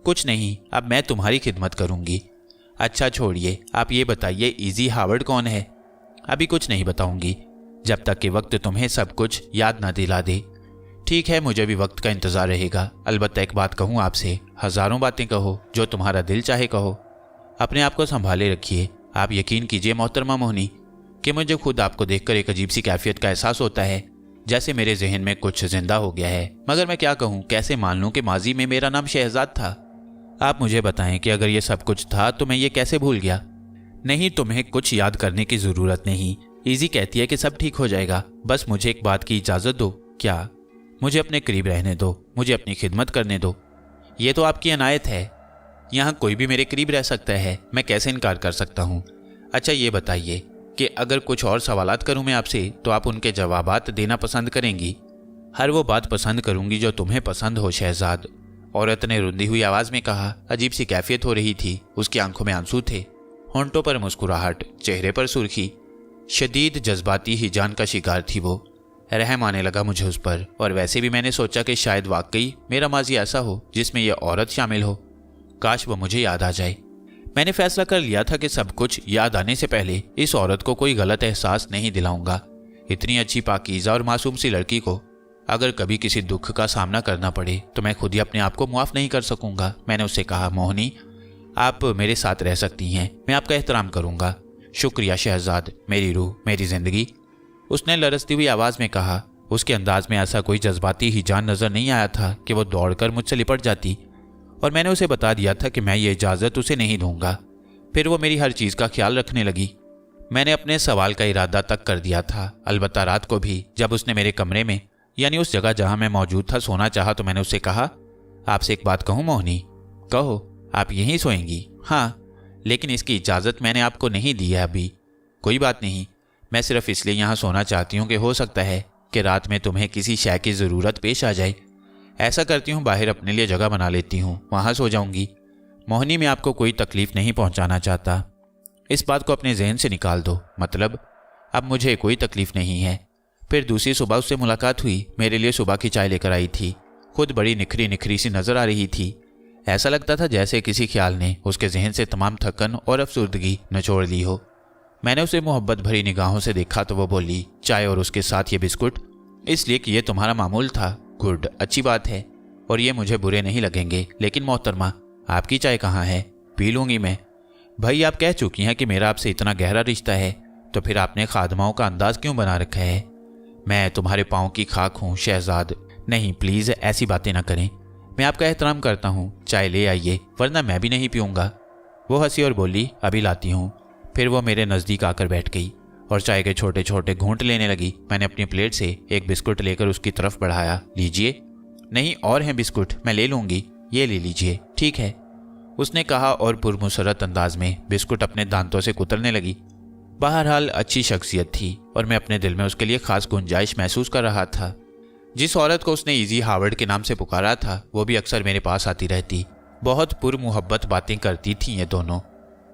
कुछ नहीं, अब मैं तुम्हारी खिदमत करूँगी। अच्छा छोड़िए, आप ये बताइए इजी हावर्ड कौन है? अभी कुछ नहीं बताऊँगी जब तक कि वक्त तुम्हें सब कुछ याद ना दिला दे। ठीक है, मुझे भी वक्त का इंतज़ार रहेगा। अलबत्ता एक बात कहूँ आपसे, हज़ारों बातें कहो, जो तुम्हारा दिल चाहे कहो। अपने आप को संभाले रखिए। आप यकीन कीजिए मोहतरमा मोहनी कि मुझे खुद आपको देखकर एक अजीब सी कैफियत का एहसास होता है, जैसे मेरे जहन में कुछ जिंदा हो गया है। मगर मैं क्या कहूँ, कैसे मान लूँ कि माजी में मेरा नाम शहजाद था? आप मुझे बताएं कि अगर ये सब कुछ था तो मैं ये कैसे भूल गया? नहीं, तुम्हें कुछ याद करने की ज़रूरत नहीं। इजी कहती है कि सब ठीक हो जाएगा, बस मुझे एक बात की इजाज़त दो। क्या? मुझे अपने करीब रहने दो, मुझे अपनी खिदमत करने दो। ये तो आपकी अनायत है। यहाँ कोई भी मेरे करीब रह सकता है, मैं कैसे इनकार कर सकता हूँ? अच्छा ये बताइए कि अगर कुछ और सवालात करूँ मैं आपसे, तो आप उनके जवाबात देना पसंद करेंगी? हर वो बात पसंद करूँगी जो तुम्हें पसंद हो शहजाद, औरत ने रुंधी हुई आवाज़ में कहा। अजीब सी कैफियत हो रही थी। उसकी आंखों में आंसू थे, होंठों पर मुस्कुराहट, चेहरे पर सुर्खी। शदीद जज्बाती हिजान का शिकार थी वो। रहम आने लगा मुझे उस पर, और वैसे भी मैंने सोचा कि शायद वाकई मेरा माजी ऐसा हो जिसमें यह औरत शामिल हो। काश वो मुझे याद आ जाए। मैंने फैसला कर लिया था कि सब कुछ याद आने से पहले इस औरत को कोई गलत एहसास नहीं दिलाऊंगा। इतनी अच्छी पाकीज़ा और मासूम सी लड़की को अगर कभी किसी दुख का सामना करना पड़े तो मैं खुद ही अपने आप को मुआफ़ नहीं कर सकूंगा। मैंने उससे कहा, मोहनी आप मेरे साथ रह सकती हैं, मैं आपका एहतराम करूंगा। शुक्रिया शहजाद, मेरी रूह, मेरी ज़िंदगी, उसने लरसती हुई आवाज़ में कहा। उसके अंदाज में ऐसा कोई जज्बाती हिजान नज़र नहीं आया था कि वो दौड़कर मुझसे लिपट जाती, और मैंने उसे बता दिया था कि मैं ये इजाज़त उसे नहीं दूंगा। फिर वो मेरी हर चीज़ का ख्याल रखने लगी। मैंने अपने सवाल का इरादा तक कर दिया था। अलबत्ता रात को भी जब उसने मेरे कमरे में, यानी उस जगह जहां मैं मौजूद था, सोना चाहा, तो मैंने उससे कहा, आपसे एक बात कहूँ मोहनी? कहो। आप यहीं सोएंगी? हाँ, लेकिन इसकी इजाज़त मैंने आपको नहीं दी है अभी। कोई बात नहीं, मैं सिर्फ इसलिए यहाँ सोना चाहती हूँ कि हो सकता है कि रात में तुम्हें किसी शय की ज़रूरत पेश आ जाए। ऐसा करती हूँ, बाहर अपने लिए जगह बना लेती हूँ, वहाँ सो जाऊँगी। मोहनी, मैं आपको कोई तकलीफ़ नहीं पहुँचाना चाहता, इस बात को अपने जहन से निकाल दो। मतलब अब मुझे कोई तकलीफ़ नहीं है। फिर दूसरी सुबह उससे मुलाकात हुई। मेरे लिए सुबह की चाय लेकर आई थी। खुद बड़ी निखरी निखरी सी नज़र आ रही थी। ऐसा लगता था जैसे किसी ख्याल ने उसके जहन से तमाम थकन और अफसुर्दगी निचोड़ ली हो। मैंने उसे मोहब्बत भरी निगाहों से देखा तो वो बोली, चाय और उसके साथ ये बिस्कुट? इसलिए कि ये तुम्हारा मामूल था। गुड, अच्छी बात है, और ये मुझे बुरे नहीं लगेंगे। लेकिन मोहतरमा, आपकी चाय कहाँ है? पी लूँगी मैं। भाई आप कह चुकी हैं कि मेरा आपसे इतना गहरा रिश्ता है, तो फिर आपने खादमाओं का अंदाज क्यों बना रखा है? मैं तुम्हारे पाँव की खाक हूँ शहजाद। नहीं प्लीज़ ऐसी बातें ना करें, मैं आपका एहतराम करता हूँ। चाय ले आइए वरना मैं भी नहीं पीऊँगा। वो हंसी और बोली अभी लाती हूँ। फिर वो मेरे नज़दीक आकर बैठ गई और चाय के छोटे छोटे घूंट लेने लगी। मैंने अपनी प्लेट से एक बिस्कुट लेकर उसकी तरफ बढ़ाया। लीजिए। नहीं और हैं बिस्कुट, मैं ले लूँगी, ये ले लीजिए। ठीक है, उसने कहा और पुरमुसरत अंदाज में बिस्कुट अपने दांतों से कुतरने लगी। बहरहाल अच्छी शख्सियत थी और मैं अपने दिल में उसके लिए खास गुंजाइश महसूस कर रहा था। जिस औरत को उसने इजी हावर्ड के नाम से पुकारा था वो भी अक्सर मेरे पास आती रहती। बहुत पुरमुहब्बत बातें करती थीं ये दोनों।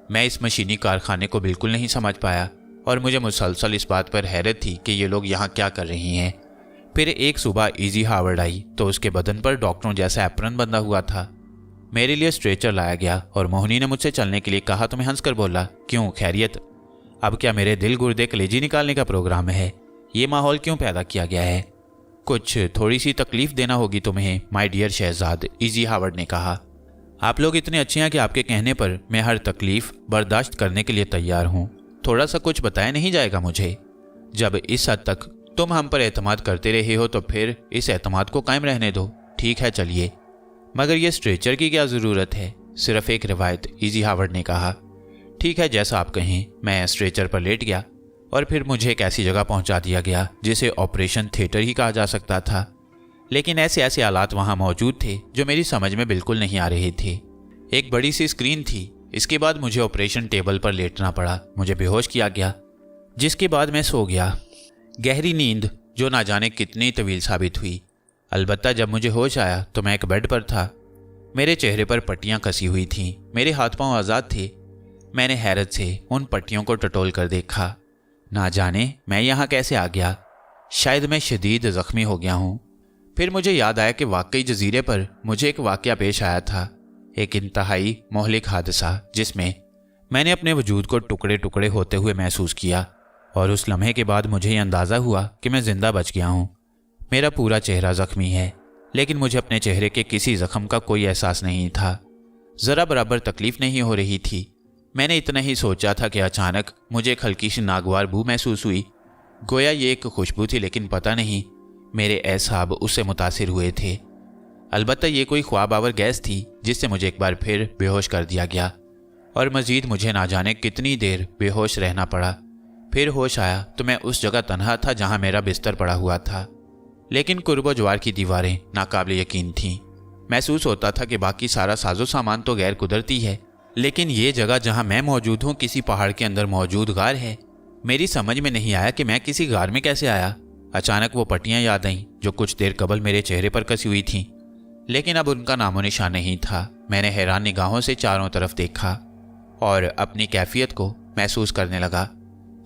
मैं इस मशीनी कारखाने को बिल्कुल नहीं समझ पाया और मुझे मुसलसल इस बात पर हैरत थी कि ये लोग यहाँ क्या कर रही हैं। फिर एक सुबह इजी हावर्ड आई तो उसके बदन पर डॉक्टरों जैसा एप्रन बंधा हुआ था। मेरे लिए स्ट्रेचर लाया गया और मोहिनी ने मुझसे चलने के लिए कहा तो मैं हंसकर बोला, क्यों खैरियत? अब क्या मेरे दिल गुर्दे कलेजी निकालने का प्रोग्राम है? ये माहौल क्यों पैदा किया गया है? कुछ थोड़ी सी तकलीफ देना होगी तुम्हें my dear Shahzad, easy Howard ने कहा। आप लोग इतने अच्छे हैं कि आपके कहने पर मैं हर तकलीफ बर्दाश्त करने के लिए तैयार हूँ। थोड़ा सा कुछ बताया नहीं जाएगा मुझे? जब इस हद तक तुम हम पर एतमाद करते रहे हो तो फिर इस एतमाद को कायम रहने दो। ठीक है चलिए। मगर ये स्ट्रेचर की क्या ज़रूरत है? सिर्फ एक रिवायत, इजी हावर्ड ने कहा। ठीक है जैसा आप कहें। मैं स्ट्रेचर पर लेट गया और फिर मुझे एक ऐसी जगह पहुंचा दिया गया जिसे ऑपरेशन थिएटर ही कहा जा सकता था। लेकिन ऐसे ऐसे हालात वहां मौजूद थे जो मेरी समझ में बिल्कुल नहीं आ रहे थे। एक बड़ी सी स्क्रीन थी। इसके बाद मुझे ऑपरेशन टेबल पर लेटना पड़ा। मुझे बेहोश किया गया जिसके बाद मैं सो गया। गहरी नींद जो ना जाने कितनी तवील साबित हुई। अलबत्ता जब मुझे होश आया तो मैं एक बेड पर था। मेरे चेहरे पर पट्टियां कसी हुई थीं। मेरे हाथ पांव आज़ाद थे। मैंने हैरत से उन पट्टियों को टटोल कर देखा। ना जाने मैं यहाँ कैसे आ गया। शायद मैं शदीद ज़ख्मी हो गया हूँ। फिर मुझे याद आया कि वाकई जजीरे पर मुझे एक वाक़या पेश आया था, एक इंतहाई मोहलिक हादसा जिसमें मैंने अपने वजूद को टुकड़े टुकड़े होते हुए महसूस किया। और उस लम्हे के बाद मुझे ये अंदाज़ा हुआ कि मैं ज़िंदा बच गया हूँ। मेरा पूरा चेहरा ज़ख्मी है लेकिन मुझे अपने चेहरे के किसी ज़ख्म का कोई एहसास नहीं था। ज़रा बराबर तकलीफ़ नहीं हो रही थी। मैंने इतना ही सोचा था कि अचानक मुझे एक हल्की सी नागवार बू महसूस हुई। गोया ये एक खुशबू थी लेकिन पता नहीं मेरे एसाब उससे मुतासिर हुए थे। अलबत्ता ये कोई ख्वाब आवर गैस थी जिससे मुझे एक बार फिर बेहोश कर दिया गया और मज़ीद मुझे ना जाने कितनी देर बेहोश रहना पड़ा। फिर होश आया तो मैं उस जगह तन्हा था जहाँ मेरा बिस्तर पड़ा हुआ था। लेकिन कुर्बो जवार की दीवारें नाकाबिल यकीन थीं। महसूस होता था कि बाकी सारा साजो सामान तो गैर कुदरती है लेकिन ये जगह जहाँ मैं मौजूद हूँ किसी पहाड़ के अंदर मौजूद गार है। मेरी समझ में नहीं आया कि मैं किसी गार में कैसे आया। अचानक वो पट्टियाँ याद आईं जो कुछ देर कबल मेरे चेहरे पर कसी हुई थीं, लेकिन अब उनका नामो निशान नहीं था। मैंने हैरान निगाहों से चारों तरफ देखा और अपनी कैफियत को महसूस करने लगा।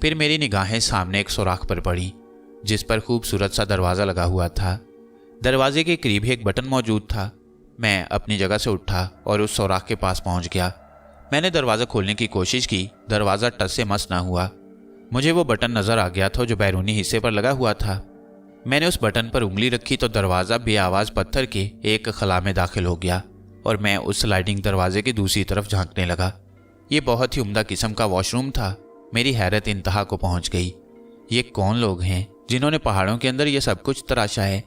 फिर मेरी निगाहें सामने एक सुराख पर पड़ी जिस पर खूबसूरत सा दरवाज़ा लगा हुआ था। दरवाजे के करीब ही एक बटन मौजूद था। मैं अपनी जगह से उठा और उस सुराख के पास पहुंच गया। मैंने दरवाज़ा खोलने की कोशिश की। दरवाज़ा टस से मस ना हुआ। मुझे वो बटन नज़र आ गया था जो बैरूनी हिस्से पर लगा हुआ था। मैंने उस बटन पर उंगली रखी तो दरवाज़ा बेआवाज़ पत्थर के एक खला में दाखिल हो गया और मैं उस स्लाइडिंग दरवाजे की दूसरी तरफ झांकने लगा। ये बहुत ही उम्दा किस्म का वॉशरूम था। मेरी हैरत इंतहा को पहुंच गई। ये कौन लोग हैं जिन्होंने पहाड़ों के अंदर ये सब कुछ तराशा है?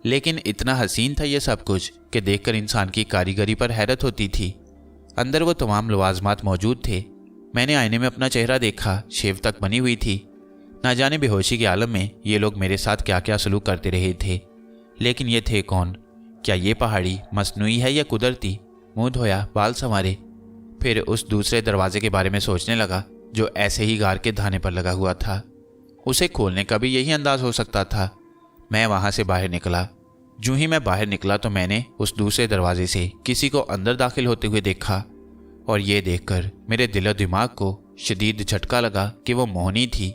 लेकिन इतना हसीन था ये सब कुछ कि देखकर इंसान की कारीगरी पर हैरत होती थी। अंदर वो तमाम लवाजमात मौजूद थे। मैंने आईने में अपना चेहरा देखा। शेव तक बनी हुई थी। ना जाने बेहोशी के आलम में ये लोग मेरे साथ क्या क्या सलूक करते रहे थे। लेकिन ये थे कौन? क्या ये पहाड़ी मसनूई है या कुदरती? मुँह धोया, बाल संवारे, फिर उस दूसरे दरवाजे के बारे में सोचने लगा जो ऐसे ही गार के धाने पर लगा हुआ था। उसे खोलने का भी यही अंदाज हो सकता था। मैं वहाँ से बाहर निकला। जूँ ही मैं बाहर निकला तो मैंने उस दूसरे दरवाजे से किसी को अंदर दाखिल होते हुए देखा और ये देखकर मेरे दिल और दिमाग को शदीद झटका लगा कि वो मोहिनी थी।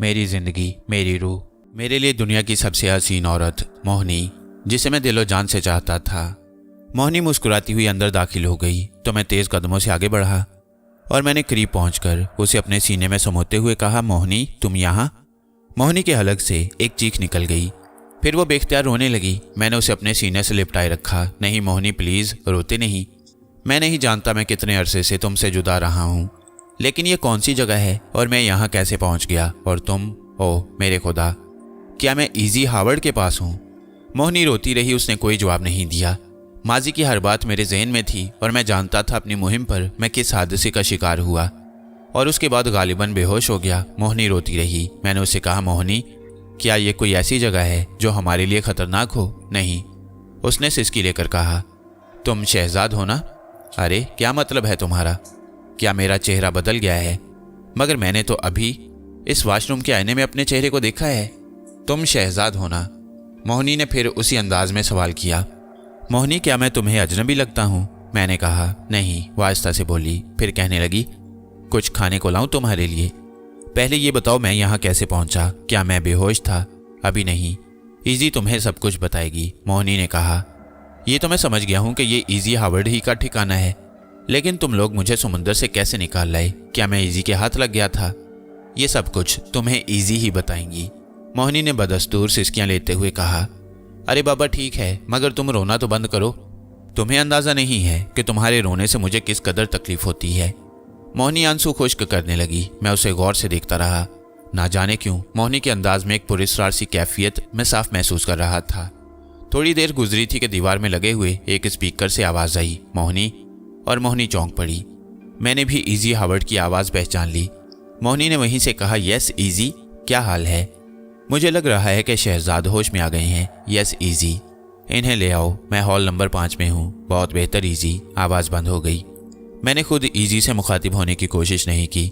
मेरी ज़िंदगी, मेरी रूह, मेरे लिए दुनिया की सबसे हसीन औरत मोहिनी, जिसे मैं दिलो जान से चाहता था। मोहिनी मुस्कुराती हुई अंदर दाखिल हो गई तो मैं तेज़ कदमों से आगे बढ़ा और मैंने करीब पहुंचकर उसे अपने सीने में समोते हुए कहा, मोहिनी तुम यहाँ? मोहिनी के हलक से एक चीख निकल गई। फिर वो बेख्तियार रोने लगी। मैंने उसे अपने सीने से लिपटाए रखा। नहीं मोहिनी प्लीज़ रोते नहीं। मैं नहीं जानता मैं कितने अरसे से तुमसे जुदा रहा हूँ, लेकिन ये कौन सी जगह है और मैं यहाँ कैसे पहुँच गया? और तुम, ओह मेरे खुदा, क्या मैं इजी हावर्ड के पास हूँ? मोहिनी रोती रही, उसने कोई जवाब नहीं दिया। माजी की हर बात मेरे जहन में थी और मैं जानता था अपनी मुहिम पर मैं किस हादसे का शिकार हुआ और उसके बाद गालिबन बेहोश हो गया। मोहिनी रोती रही। मैंने उससे कहा, मोहिनी, क्या ये कोई ऐसी जगह है जो हमारे लिए खतरनाक हो? नहीं, उसने सिसकी लेकर कहा। तुम शहजाद हो ना? अरे क्या मतलब है तुम्हारा? क्या मेरा चेहरा बदल गया है? मगर मैंने तो अभी इस वॉशरूम के आईने में अपने चेहरे को देखा है। तुम शहजाद हो ना? मोहिनी ने फिर उसी अंदाज में सवाल किया। मोहिनी, क्या मैं तुम्हें अजनबी लगता हूँ? मैंने कहा, नहीं, वो आहिस्ता से बोली। फिर कहने लगी, कुछ खाने को लाऊं तुम्हारे लिए? पहले ये बताओ मैं यहाँ कैसे पहुँचा? क्या मैं बेहोश था? अभी नहीं, इजी तुम्हें सब कुछ बताएगी, मोहिनी ने कहा। ये तो मैं समझ गया हूँ कि ये इजी हावर्ड ही का ठिकाना है, लेकिन तुम लोग मुझे समुंदर से कैसे निकाल लाए? क्या मैं इजी के हाथ लग गया था? ये सब कुछ तुम्हें इजी ही बताएंगी, मोहिनी ने बदस्तूर सिसकियां लेते हुए कहा। अरे बाबा ठीक है, मगर तुम रोना तो बंद करो। तुम्हें अंदाजा नहीं है कि तुम्हारे रोने से मुझे किस कदर तकलीफ होती है। मोहिनी आंसू खुश्क करने लगी। मैं उसे गौर से देखता रहा। ना जाने क्यों मोहिनी के अंदाज में एक पुरस्कार सी कैफियत मैं साफ महसूस कर रहा था। थोड़ी देर गुजरी थी कि दीवार में लगे हुए एक स्पीकर से आवाज़ आई, मोहिनी, और मोहिनी चौंक पड़ी। मैंने भी इजी हावर्ड की आवाज़ पहचान ली। मोहिनी ने वहीं से कहा, यस इजी, क्या हाल है? मुझे लग रहा है कि शहजाद होश में आ गए हैं। यस इजी, इन्हें ले आओ, मैं हॉल नंबर 5 में हूँ। बहुत बेहतर इजी। आवाज़ बंद हो गई। मैंने खुद इजी से मुखातिब होने की कोशिश नहीं की।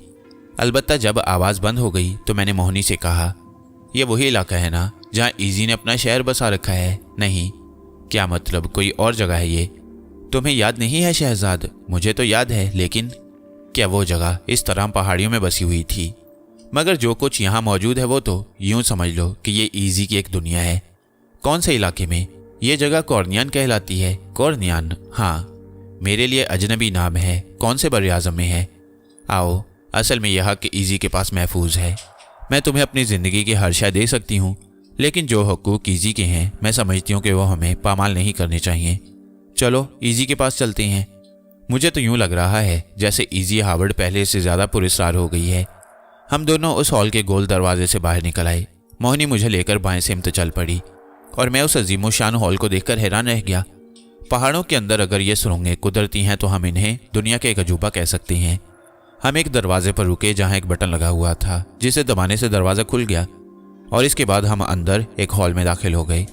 अलबत्ता जब आवाज़ बंद हो गई तो मैंने मोहिनी से कहा, यह वही इलाका है ना जहाँ इजी ने अपना शहर बसा रखा है? नहीं। क्या मतलब, कोई और जगह है ये? तुम्हें याद नहीं है शहजाद? मुझे तो याद है, लेकिन क्या वो जगह इस तरह पहाड़ियों में बसी हुई थी? मगर जो कुछ यहाँ मौजूद है वो तो यूं समझ लो कि ये इजी की एक दुनिया है। कौन से इलाके में? ये जगह कॉर्नियान कहलाती है। कॉर्नियान? हाँ, मेरे लिए अजनबी नाम है। कौन से बर आज़म में है? आओ, असल में यह हक इजी के पास महफूज है। मैं तुम्हें अपनी ज़िंदगी की हर शय दे सकती हूँ, लेकिन जो हकूक़ इजी के हैं मैं समझती हूँ कि वो हमें पामाल नहीं करने चाहिए। चलो इजी के पास चलते हैं। मुझे तो यूँ लग रहा है जैसे इजी हावर्ड पहले से ज़्यादा पुरस्कार हो गई है। हम दोनों उस हॉल के गोल दरवाजे से बाहर निकल आए। मोहिनी मुझे लेकर बाएं सिमत चल पड़ी और मैं उस अजीमो शान हॉल को देखकर हैरान रह गया। पहाड़ों के अंदर अगर ये सुरंगें कुदरती हैं तो हम इन्हें दुनिया के एक अजूबा कह सकते हैं। हम एक दरवाजे पर रुके जहाँ एक बटन लगा हुआ था, जिसे दबाने से दरवाज़ा खुल गया और इसके बाद हम अंदर एक हॉल में दाखिल हो गए।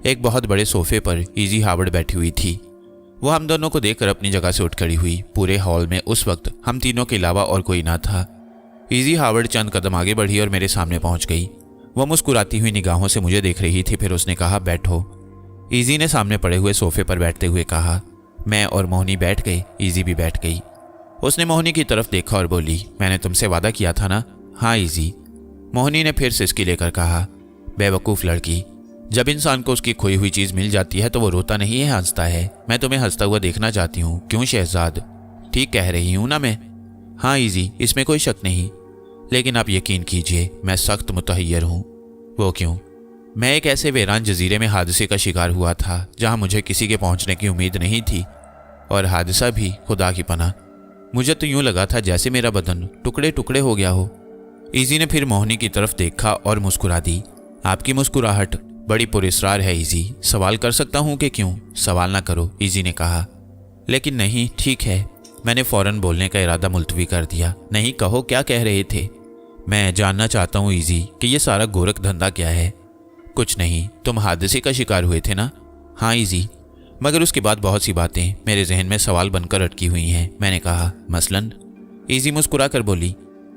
एक बहुत बड़े सोफे पर इजी हावर्ड बैठी हुई थी। वो हम दोनों को देखकर अपनी जगह से उठ खड़ी हुई। पूरे हॉल में उस वक्त हम तीनों के अलावा और कोई ना था। इजी हावर्ड चंद कदम आगे बढ़ी और मेरे सामने पहुंच गई। वो मुस्कुराती हुई निगाहों से मुझे देख रही थी। फिर उसने कहा, बैठो। इजी ने सामने पड़े हुए सोफे पर बैठते हुए कहा। मैं और मोहिनी बैठ गए। इजी भी बैठ गई। उसने मोहिनी की तरफ देखा और बोली, मैंने तुमसे वादा किया था ना? हाँ इजी। मोहिनी ने फिर सिसकी लेकर कहा, बेवकूफ़ लड़की, जब इंसान को उसकी खोई हुई चीज़ मिल जाती है तो वो रोता नहीं है, हंसता है। मैं तुम्हें हंसता हुआ देखना चाहती हूँ। क्यों शहजाद? ठीक कह रही हूँ ना मैं? हाँ इजी, इसमें कोई शक नहीं, लेकिन आप यकीन कीजिए मैं सख्त मुतहैयर हूँ। वो क्यों? मैं एक ऐसे वीरान जजीरे में हादसे का शिकार हुआ था जहाँ मुझे किसी के पहुँचने की उम्मीद नहीं थी, और हादसा भी खुदा की पनाह। मुझे तो यूँ लगा था जैसे मेरा बदन टुकड़े टुकड़े हो गया हो। इजी ने फिर मोहिनी की तरफ देखा और मुस्कुरा दी। आपकी मुस्कुराहट बड़ी पुरस्कार है इजी। सवाल कर सकता हूँ कि क्यों? सवाल ना करो, इजी ने कहा। लेकिन नहीं, ठीक है। मैंने फौरन बोलने का इरादा मुलतवी कर दिया। नहीं, कहो, क्या कह रहे थे? मैं जानना चाहता हूँ इजी कि ये सारा गोरख धंधा क्या है? कुछ नहीं, तुम हादसे का शिकार हुए थे ना? हाँ इजी, मगर उसके बाद बहुत सी बातें मेरे जहन में सवाल बनकर अटकी हुई हैं। मैंने कहा, मसलन? इजी मुस्कुरा कर बोली,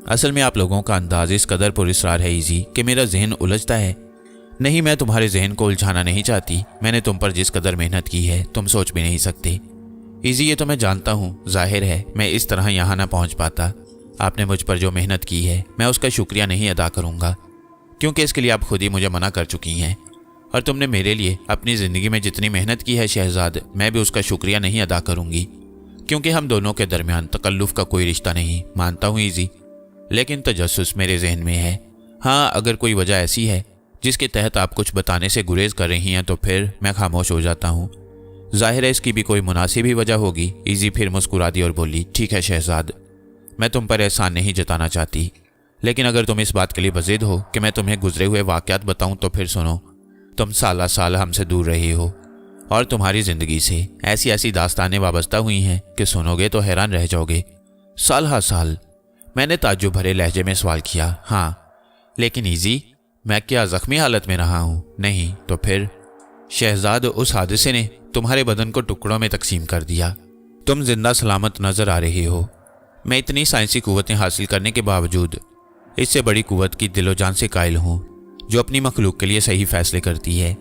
असल में आप लोगों का अंदाज इस कदर पुरस्कार है इजी कि मेरा जहन उलझता है। नहीं, मैं तुम्हारे जहन को उलझाना नहीं चाहती। मैंने तुम पर जिस कदर मेहनत की है तुम सोच भी नहीं सकते। इजी, ये तो मैं जानता हूँ। जाहिर है मैं इस तरह यहाँ ना पहुँच पाता। आपने मुझ पर जो मेहनत की है मैं उसका शुक्रिया नहीं अदा करूँगा, क्योंकि इसके लिए आप खुद ही मुझे मना कर चुकी हैं। और तुमने मेरे लिए अपनी ज़िंदगी में जितनी मेहनत की है शहजाद, मैं भी उसका शुक्रिया नहीं अदा करूँगी, क्योंकि हम दोनों के दरमियान तकल्लुफ़ का कोई रिश्ता नहीं। मानता हूँ इजी, लेकिन तजस्सुस मेरे जहन में है। हाँ, अगर कोई वजह ऐसी है जिसके तहत आप कुछ बताने से गुरेज कर रही हैं तो फिर मैं खामोश हो जाता हूँ। ज़ाहिर है इसकी भी कोई मुनासिब ही वजह होगी। इजी फिर मुस्कुरा दी और बोली, ठीक है शहजाद, मैं तुम पर एहसान नहीं जताना चाहती, लेकिन अगर तुम इस बात के लिए बज़िद हो कि मैं तुम्हें गुजरे हुए वाक़यात बताऊं तो फिर सुनो। तुम साल साल हमसे दूर रही हो और तुम्हारी ज़िंदगी से ऐसी ऐसी दास्तानें वाबस्ता हुई हैं कि सुनोगे तो हैरान रह जाओगे। साल हा साल, मैंने ताज्जुब भरे लहजे में सवाल किया। हाँ, लेकिन इजी, मैं क्या ज़ख्मी हालत में रहा हूँ? नहीं तो फिर? शहजाद, उस हादसे ने तुम्हारे बदन को टुकड़ों में तकसीम कर दिया। तुम जिंदा सलामत नज़र आ रही हो। मैं इतनी साइंसी कुव्वतें हासिल करने के बावजूद इससे बड़ी कुव्वत की दिलो जान से कायल हूँ जो अपनी मखलूक के लिए सही फैसले करती है।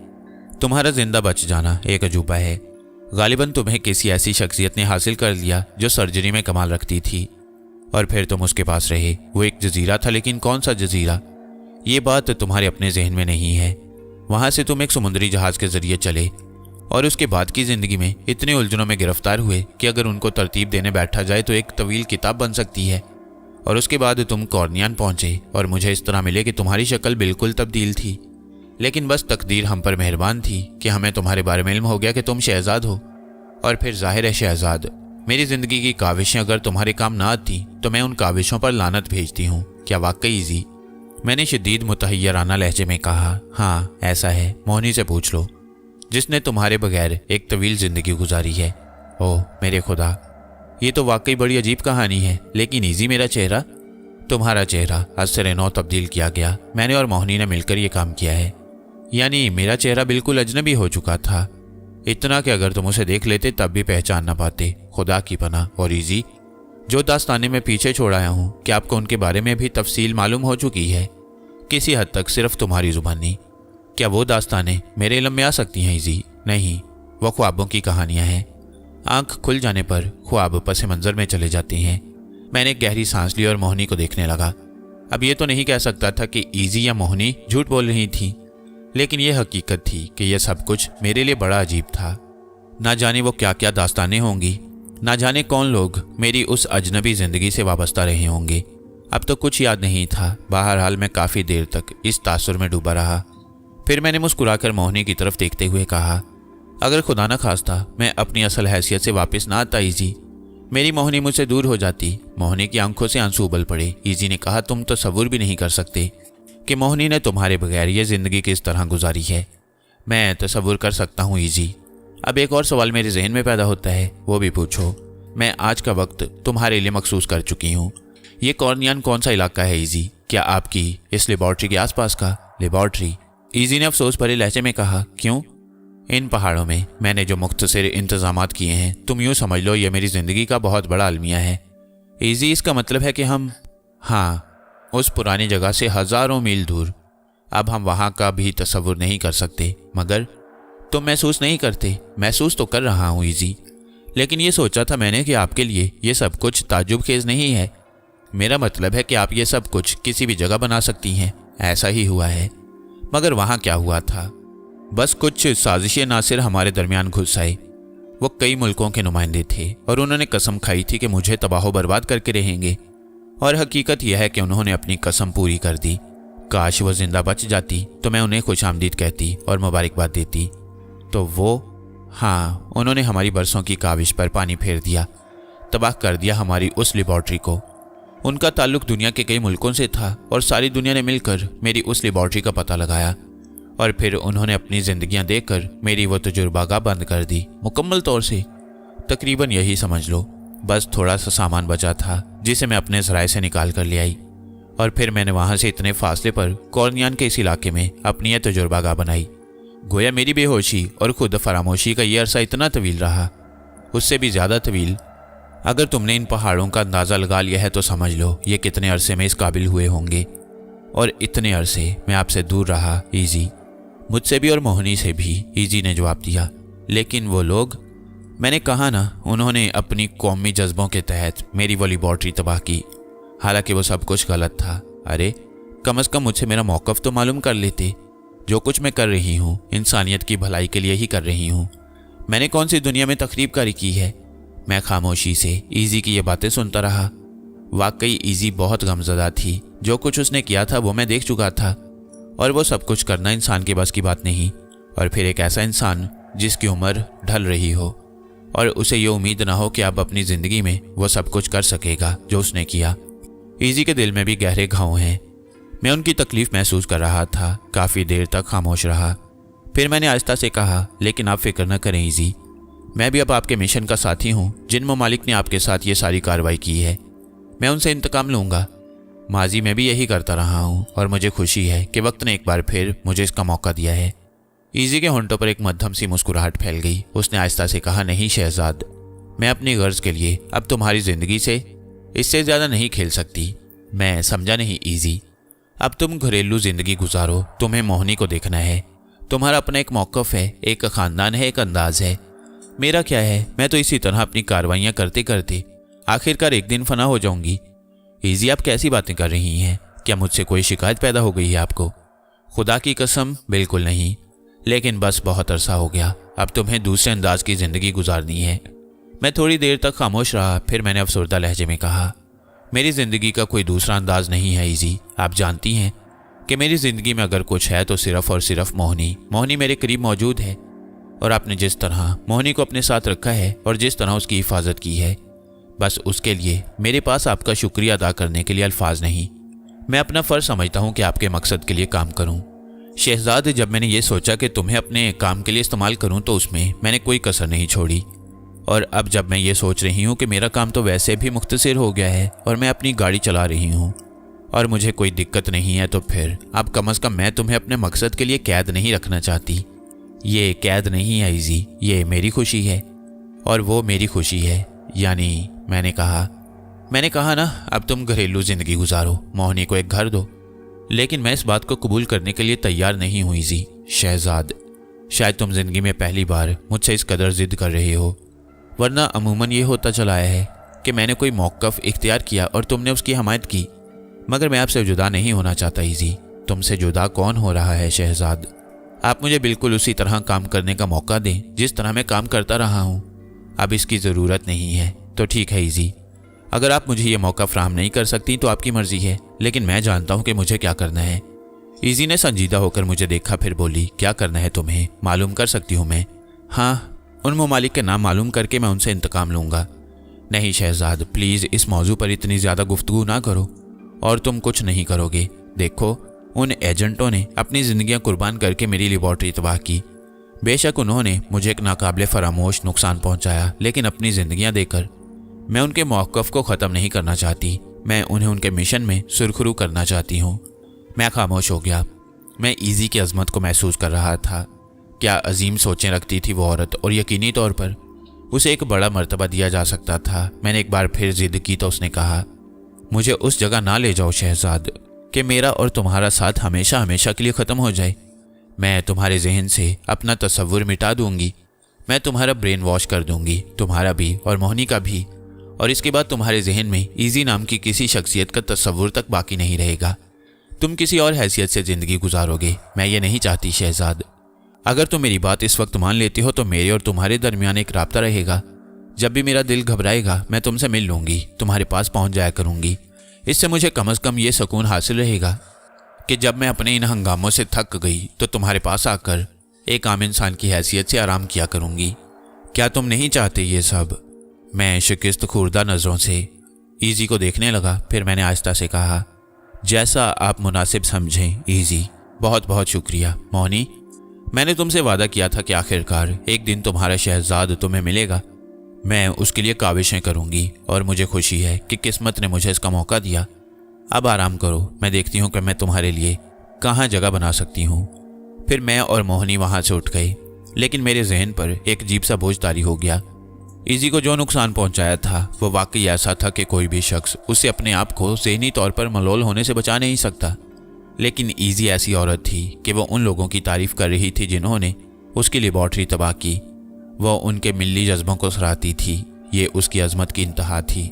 तुम्हारा जिंदा बच जाना एक अजूबा है। गालिबन तुम्हें किसी ऐसी शख्सियत ने हासिल कर लिया जो सर्जरी में कमाल रखती थी, और फिर तुम उसके पास रहे। वो एक जजीरा था, लेकिन कौन सा जजीरा? ये बात तुम्हारे अपने जहन में नहीं है। वहाँ से तुम एक समुद्री जहाज़ के जरिए चले और उसके बाद की ज़िंदगी में इतने उलझनों में गिरफ्तार हुए कि अगर उनको तरतीब देने बैठा जाए तो एक तवील किताब बन सकती है। और उसके बाद तुम कॉर्नियान पहुँचे और मुझे इस तरह मिले कि तुम्हारी शक्ल बिल्कुल तब्दील थी, लेकिन बस तकदीर हम पर मेहरबान थी कि हमें तुम्हारे बारे में इल्म हो गया कि तुम शहजाद हो। और फिर ज़ाहिर है शहजाद, मेरी ज़िंदगी की काविशें अगर तुम्हारे काम ना आती तो मैं उन काविशों पर लानत भेजती हूँ। क्या वाकई इजी? मैंने शदीद मुतहय्यराना लहजे में कहा। हाँ ऐसा है, मोहनी से पूछ लो जिसने तुम्हारे बगैर एक तवील ज़िंदगी गुजारी है। ओह मेरे खुदा, ये तो वाकई बड़ी अजीब कहानी है। लेकिन इजी, मेरा चेहरा? तुम्हारा चेहरा असर नौ तब्दील किया गया। मैंने और मोहनी ने मिलकर ये काम किया है। यानी मेरा चेहरा बिल्कुल अजनबी हो चुका था, इतना कि अगर तुम उसे देख लेते तब भी पहचान ना पाते। खुदा की पनाह। और इजी, जो दास्तानें मैं पीछे छोड़ आया हूँ, क्या आपको उनके बारे में भी तफसील मालूम हो चुकी है? किसी हद तक सिर्फ तुम्हारी जुबानी। क्या वो दास्तानें मेरे इल्म में आ सकती हैं इजी? नहीं, वो ख्वाबों की कहानियाँ हैं। आंख खुल जाने पर ख्वाब पस मंज़र में चले जाते हैं। मैंने गहरी सांस ली और मोहनी को देखने लगा। अब ये तो नहीं कह सकता था कि इजी या मोहनी झूठ बोल रही थी, लेकिन यह हकीकत थी कि यह सब कुछ मेरे लिए बड़ा अजीब था। ना जाने वो क्या क्या दास्तानें होंगी, ना जाने कौन लोग मेरी उस अजनबी ज़िंदगी से वाबस्ता रहे होंगे। अब तो कुछ याद नहीं था। बहरहाल मैं काफ़ी देर तक इस तासुर में डूबा रहा। फिर मैंने मुस्कुराकर मोहनी की तरफ देखते हुए कहा, अगर खुदा न खास्ता मैं अपनी असल हैसियत से वापस ना आता इजी, मेरी मोहनी मुझसे दूर हो जाती। मोहनी की आंखों से आंसू उबल पड़े। इजी ने कहा, तुम तसव्वुर भी नहीं कर सकते कि मोहनी ने तुम्हारे बगैर ये ज़िंदगी किस तरह गुजारी है। मैं तसव्वुर कर सकता हूँ इजी। अब एक और सवाल मेरे जहन में पैदा होता है, वो भी पूछो। मैं आज का वक्त तुम्हारे लिए मखसूस कर चुकी हूँ। ये कॉर्नियान कौन सा इलाका है इजी? क्या आपकी इस लेबॉर्ट्री के आसपास का? लेबॉर्ट्री? इजी ने अफसोस भरे लहजे में कहा, क्यों? इन पहाड़ों में मैंने जो मुख्तसर इंतजामात किए हैं, तुम यूँ समझ लो ये मेरी ज़िंदगी का बहुत बड़ा अलमिया है। इजी, इसका मतलब है कि हम, हाँ, उस पुरानी जगह से हज़ारों मील दूर। अब हम वहाँ का भी तसव्वुर नहीं कर सकते। मगर तुम महसूस नहीं करते? महसूस तो कर रहा हूँ इजी, लेकिन ये सोचा था मैंने कि आपके लिए ये सब कुछ ताज्जुब खेज नहीं है। मेरा मतलब है कि आप ये सब कुछ किसी भी जगह बना सकती हैं। ऐसा ही हुआ है। मगर वहाँ क्या हुआ था? बस कुछ साजिशें नासिर हमारे दरमियान घुस आई। वो कई मुल्कों के नुमाइंदे थे और उन्होंने कसम खाई थी कि मुझे तबाह बर्बाद करके रहेंगे, और हकीकत यह है कि उन्होंने अपनी कसम पूरी कर दी। काश वो जिंदा बच जाती तो मैं उन्हें खुशामदीद कहती और मुबारकबाद देती। तो वो, हाँ, उन्होंने हमारी बरसों की काविश पर पानी फेर दिया, तबाह कर दिया हमारी उस लेबॉर्ट्री को। उनका ताल्लुक दुनिया के कई मुल्कों से था और सारी दुनिया ने मिलकर मेरी उस लेबॉर्ट्री का पता लगाया, और फिर उन्होंने अपनी जिंदगियां देकर मेरी वो तजुर्बागाह बंद कर दी, मुकम्मल तौर से। तकरीबन यही समझ लो। बस थोड़ा सा सामान बचा था जिसे मैं अपने ज़राए से निकाल कर ले आई, और फिर मैंने वहाँ से इतने फासले पर कॉर्नियान के इस इलाके में अपनी यह तजुर्बागाह बनाई। गोया मेरी बेहोशी और खुद फरामोशी का ये अरसा इतना तवील रहा, उससे भी ज़्यादा तवील। अगर तुमने इन पहाड़ों का अंदाज़ा लगा लिया है तो समझ लो ये कितने अरसे में इस काबिल हुए होंगे। और इतने अरसे मैं आपसे दूर रहा इजी, मुझसे भी और मोहनी से भी, इजी ने जवाब दिया। लेकिन वो लोग, मैंने कहा ना, उन्होंने अपनी कौमी जज्बों के तहत मेरी वो लेबॉर्ट्री तबाह की। हालांकि वो सब कुछ गलत था। अरे कम अज़ कम मुझसे मेरा मौक़िफ़ तो मालूम कर लेते। जो कुछ मैं कर रही हूँ इंसानियत की भलाई के लिए ही कर रही हूँ। मैंने कौन सी दुनिया में तकरीब कारी की है? मैं खामोशी से इजी की ये बातें सुनता रहा। वाकई इजी बहुत गमज़दा थी। जो कुछ उसने किया था वो मैं देख चुका था, और वो सब कुछ करना इंसान के बस की बात नहीं। और फिर एक ऐसा इंसान जिसकी उम्र ढल रही हो और उसे ये उम्मीद ना हो कि अब अपनी ज़िंदगी में वो सब कुछ कर सकेगा जो उसने किया। इजी के दिल में भी गहरे घाव हैं। मैं उनकी तकलीफ़ महसूस कर रहा था। काफ़ी देर तक खामोश रहा। फिर मैंने आहिस्ता से कहा, लेकिन आप फिक्र न करें इजी, मैं भी अब आपके मिशन का साथी हूँ। जिन ममालिक ने आपके साथ ये सारी कार्रवाई की है, मैं उनसे इंतकाम लूँगा। माजी में भी यही करता रहा हूँ और मुझे खुशी है कि वक्त ने एक बार फिर मुझे इसका मौका दिया है। इजी के होंठों पर एक मध्यम सी मुस्कुराहट फैल गई। उसने आहिस्ता से कहा, नहीं शहजाद, मैं अपनी गर्ज के लिए अब तुम्हारी ज़िंदगी से इससे ज़्यादा नहीं खेल सकती। मैं समझा नहीं इजी, अब तुम घरेलू ज़िंदगी गुजारो। तुम्हें मोहिनी को देखना है। तुम्हारा अपना एक मौक़िफ़ है, एक ख़ानदान है, एक अंदाज़ है। मेरा क्या है, मैं तो इसी तरह अपनी कार्रवाइयाँ करते करते आखिरकार एक दिन फना हो जाऊँगी। इजी, आप कैसी बातें कर रही हैं? क्या मुझसे कोई शिकायत पैदा हो गई है आपको? खुदा की कसम बिल्कुल नहीं, लेकिन बस बहुत अरसा हो गया। अब तुम्हें दूसरे अंदाज की ज़िंदगी गुजारनी है। मैं थोड़ी देर तक खामोश रहा। फिर मैंने अफसरदा लहजे में कहा, मेरी ज़िंदगी का कोई दूसरा अंदाज नहीं है इजी। आप जानती हैं कि मेरी ज़िंदगी में अगर कुछ है तो सिर्फ़ और सिर्फ मोहिनी मेरे करीब मौजूद है। और आपने जिस तरह मोहिनी को अपने साथ रखा है और जिस तरह उसकी हिफाजत की है, बस उसके लिए मेरे पास आपका शुक्रिया अदा करने के लिए अल्फाज नहीं। मैं अपना फ़र्ज़ समझता हूँ कि आपके मकसद के लिए काम करूँ। शहजाद, जब मैंने ये सोचा कि तुम्हें अपने काम के लिए इस्तेमाल करूँ तो उसमें मैंने कोई कसर नहीं छोड़ी। और अब जब मैं ये सोच रही हूँ कि मेरा काम तो वैसे भी मुख्तसर हो गया है और मैं अपनी गाड़ी चला रही हूँ और मुझे कोई दिक्कत नहीं है, तो फिर अब कम अज़ कम मैं तुम्हें अपने मकसद के लिए कैद नहीं रखना चाहती। ये कैद नहीं है इजी, ये मेरी खुशी है और वो मेरी खुशी है। यानी मैंने कहा ना, अब तुम घरेलू ज़िंदगी गुजारो, मोहिनी को एक घर दो। लेकिन मैं इस बात को कबूल करने के लिए तैयार नहीं हुई इजी। शहजाद, शायद तुम ज़िंदगी में पहली बार मुझसे इस कदर ज़िद कर रहे हो, वरना अमूमन ये होता चला आया है कि मैंने कोई मौक़िफ़ इख्तियार किया और तुमने उसकी हमायत की। मगर मैं आपसे जुदा नहीं होना चाहता इजी। तुमसे जुदा कौन हो रहा है शहजाद? आप मुझे बिल्कुल उसी तरह काम करने का मौका दें जिस तरह मैं काम करता रहा हूँ। अब इसकी ज़रूरत नहीं है तो ठीक है इजी। अगर आप मुझे ये मौका फ़राहम नहीं कर सकती तो आपकी मर्ज़ी है, लेकिन मैं जानता हूँ कि मुझे क्या करना है। इजी ने संजीदा होकर मुझे देखा, फिर बोली, क्या करना है तुम्हें? मालूम कर सकती हूँ मैं? हाँ, उन ममालिक के नाम मालूम करके मैं उनसे इंतकाम लूँगा। नहीं शहजाद, प्लीज़ इस मौजू पर इतनी ज़्यादा गुफ्तगू ना करो और तुम कुछ नहीं करोगे। देखो, उन एजेंटों ने अपनी ज़िंदगियाँ कुर्बान करके मेरी लेबॉर्ट्री तबाह की। बेशक उन्होंने मुझे एक नाकाबिले फरामोश नुकसान पहुँचाया, लेकिन अपनी ज़िंदगियाँ देकर मैं उनके मौक़िफ़ को ख़त्म नहीं करना चाहती। मैं उन्हें उनके मिशन में सुरखरू करना चाहती हूँ। मैं खामोश हो गया। मैं इजी की अज़मत को महसूस कर रहा था। क्या अजीम सोचें रखती थी वो औरत, और यकीनी तौर पर उसे एक बड़ा मर्तबा दिया जा सकता था। मैंने एक बार फिर ज़िद की तो उसने कहा, मुझे उस जगह ना ले जाओ शहजाद कि मेरा और तुम्हारा साथ हमेशा हमेशा के लिए ख़त्म हो जाए। मैं तुम्हारे जहन से अपना तसव्वुर मिटा दूंगी। मैं तुम्हारा ब्रेन वॉश कर दूंगी, तुम्हारा भी और मोहिनी का भी। और इसके बाद तुम्हारे जहन में इजी नाम की किसी शख्सियत का तसव्वुर तक बाकी नहीं रहेगा। तुम किसी और हैसियत से ज़िंदगी गुजारोगे। मैं ये नहीं चाहती शहजाद। अगर तुम मेरी बात इस वक्त मान लेती हो तो मेरे और तुम्हारे दरमियान एक राब्ता रहेगा। जब भी मेरा दिल घबराएगा मैं तुमसे मिल लूँगी, तुम्हारे पास पहुँच जाया करूँगी। इससे मुझे कम अज़ कम ये सुकून हासिल रहेगा कि जब मैं अपने इन हंगामों से थक गई तो तुम्हारे पास आकर एक आम इंसान की हैसियत से आराम किया करूँगी। क्या तुम नहीं चाहते ये सब? मैं शिकस्त खुर्दा नज़रों से इजी को देखने लगा। फिर मैंने आहिस्ता से कहा, जैसा आप मुनासिब समझें इजी। बहुत बहुत शुक्रिया मोहिनी। मैंने तुमसे वादा किया था कि आखिरकार एक दिन तुम्हारा शहजाद तुम्हें मिलेगा। मैं उसके लिए काविशें करूँगी और मुझे खुशी है कि किस्मत ने मुझे इसका मौका दिया। अब आराम करो, मैं देखती हूँ कि मैं तुम्हारे लिए कहाँ जगह बना सकती हूँ। फिर मैं और मोहिनी वहाँ से उठ गए, लेकिन मेरे जहन पर एक अजीब सा बोझ तारी हो गया। इजी को जो नुकसान पहुँचाया था वो वाकई ऐसा था कि कोई भी शख्स उससे अपने आप को ज़हनी तौर पर मलोल होने से बचा नहीं सकता। लेकिन इजी ऐसी औरत थी कि वो उन लोगों की तारीफ़ कर रही थी जिन्होंने उसकी लेबॉर्ट्री तबाह की। वो उनके मिल्ली जज्बों को सराहती थी। ये उसकी अजमत की इंतहा थी।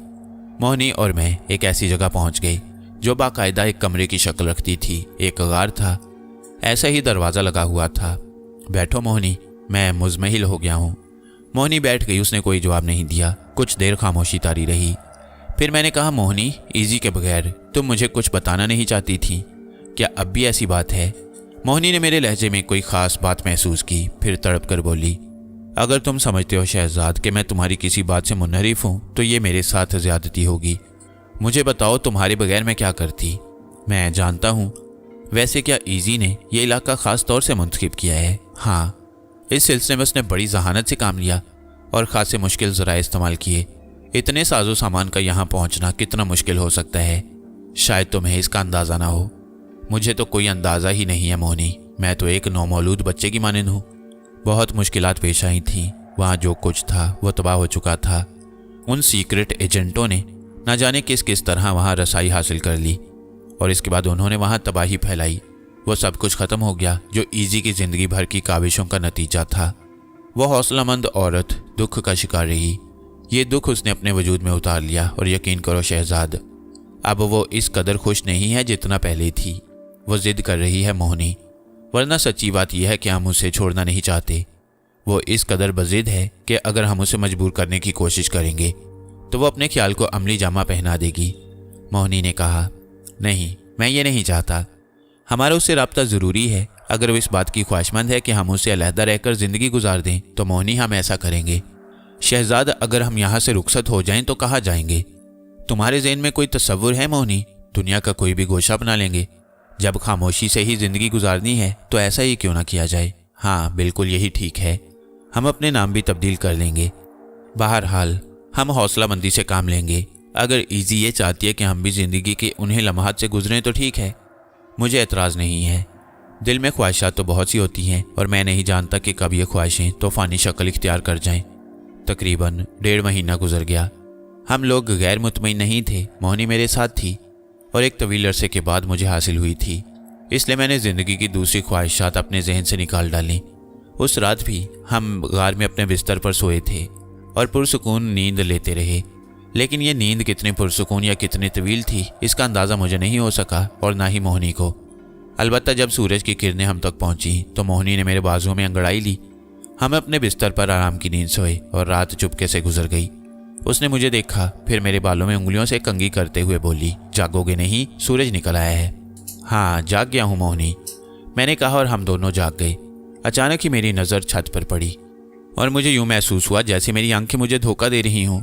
मोहिनी और मैं एक ऐसी जगह पहुंच गए जो बाकायदा एक कमरे की शक्ल रखती थी। एक गार था, ऐसा ही दरवाज़ा लगा हुआ था। बैठो मोहिनी, मैं मुज़महिल हो गया हूँ। मोहिनी बैठ गई। उसने कोई जवाब नहीं दिया। कुछ देर खामोशी तारी रही। फिर मैंने कहा, मोहिनी, इजी के बगैर तुम मुझे कुछ बताना नहीं चाहती थी, क्या अब भी ऐसी बात है? मोहिनी ने मेरे लहजे में कोई ख़ास बात महसूस की, फिर तड़प कर बोली, اگر تم سمجھتے ہو شہزاد کہ میں تمہاری کسی بات سے منحرف ہوں تو یہ میرے ساتھ زیادتی ہوگی۔ مجھے بتاؤ تمہارے بغیر میں کیا کرتی؟ میں جانتا ہوں۔ ویسے کیا ایزی نے یہ علاقہ خاص طور سے منتخب کیا ہے؟ ہاں، اس سلسلے میں اس نے بڑی ذہانت سے کام لیا اور خاصے مشکل ذرائع استعمال کیے۔ اتنے ساز و سامان کا یہاں پہنچنا کتنا مشکل ہو سکتا ہے، شاید تمہیں اس کا اندازہ نہ ہو۔ مجھے تو کوئی اندازہ ہی نہیں ہے موہنی، میں تو ایک نومولود بچے کی مانند ہوں۔ بہت مشکلات پیش آئی تھیں، وہاں جو کچھ تھا وہ تباہ ہو چکا تھا۔ ان سیکرٹ ایجنٹوں نے نہ جانے کس طرح وہاں رسائی حاصل کر لی اور اس کے بعد انہوں نے وہاں تباہی پھیلائی۔ وہ سب کچھ ختم ہو گیا جو ایزی کی زندگی بھر کی کاوشوں کا نتیجہ تھا۔ وہ حوصلہ مند عورت دکھ کا شکار رہی۔ یہ دکھ اس نے اپنے وجود میں اتار لیا اور یقین کرو شہزاد، اب وہ اس قدر خوش نہیں ہے جتنا پہلے تھی۔ وہ ضد کر رہی ہے موہنی، ورنہ سچی بات یہ ہے کہ ہم اسے چھوڑنا نہیں چاہتے۔ وہ اس قدر بضد ہے کہ اگر ہم اسے مجبور کرنے کی کوشش کریں گے تو وہ اپنے خیال کو عملی جامہ پہنا دے گی۔ موہنی نے کہا، نہیں، میں یہ نہیں چاہتا۔ ہمارا اس سے رابطہ ضروری ہے۔ اگر وہ اس بات کی خواہشمند ہے کہ ہم اسے علیحدہ رہ کر زندگی گزار دیں تو موہنی ہم ایسا کریں گے۔ شہزاد، اگر ہم یہاں سے رخصت ہو جائیں تو کہاں جائیں گے؟ تمہارے ذہن میں کوئی تصور ہے موہنی؟ دنیا کا کوئی بھی گوشہ بنا لیں گے۔ جب خاموشی سے ہی زندگی گزارنی ہے تو ایسا ہی کیوں نہ کیا جائے؟ ہاں، بالکل یہی ٹھیک ہے۔ ہم اپنے نام بھی تبدیل کر لیں گے۔ بہرحال ہم حوصلہ مندی سے کام لیں گے۔ اگر ایزی یہ چاہتی ہے کہ ہم بھی زندگی کے انہیں لمحات سے گزریں تو ٹھیک ہے، مجھے اعتراض نہیں ہے۔ دل میں خواہشات تو بہت سی ہوتی ہیں اور میں نہیں جانتا کہ کب یہ خواہشیں طوفانی شکل اختیار کر جائیں۔ تقریباً 1.5 مہینہ گزر گیا۔ ہم لوگ غیر مطمئن نہیں تھے۔ موہنی میرے ساتھ تھی اور ایک طویل عرصے کے بعد مجھے حاصل ہوئی تھی، اس لیے میں نے زندگی کی دوسری خواہشات اپنے ذہن سے نکال ڈالیں۔ اس رات بھی ہم غار میں اپنے بستر پر سوئے تھے اور پرسکون نیند لیتے رہے، لیکن یہ نیند کتنی پرسکون یا کتنی طویل تھی اس کا اندازہ مجھے نہیں ہو سکا اور نہ ہی موہنی کو۔ البتہ جب سورج کی کرنیں ہم تک پہنچی تو موہنی نے میرے بازوؤں میں انگڑائی لی۔ ہم اپنے بستر پر آرام کی نیند سوئے اور رات چپکے سے گزر گئی۔ اس نے مجھے دیکھا، پھر میرے بالوں میں انگلیوں سے کنگھی کرتے ہوئے بولی، جاگو گے نہیں؟ سورج نکل آیا ہے۔ ہاں، جاگ گیا ہوں موہنی، میں نے کہا اور ہم دونوں جاگ گئے۔ اچانک ہی میری نظر چھت پر پڑی اور مجھے یوں محسوس ہوا جیسے میری آنکھیں مجھے دھوکہ دے رہی ہوں۔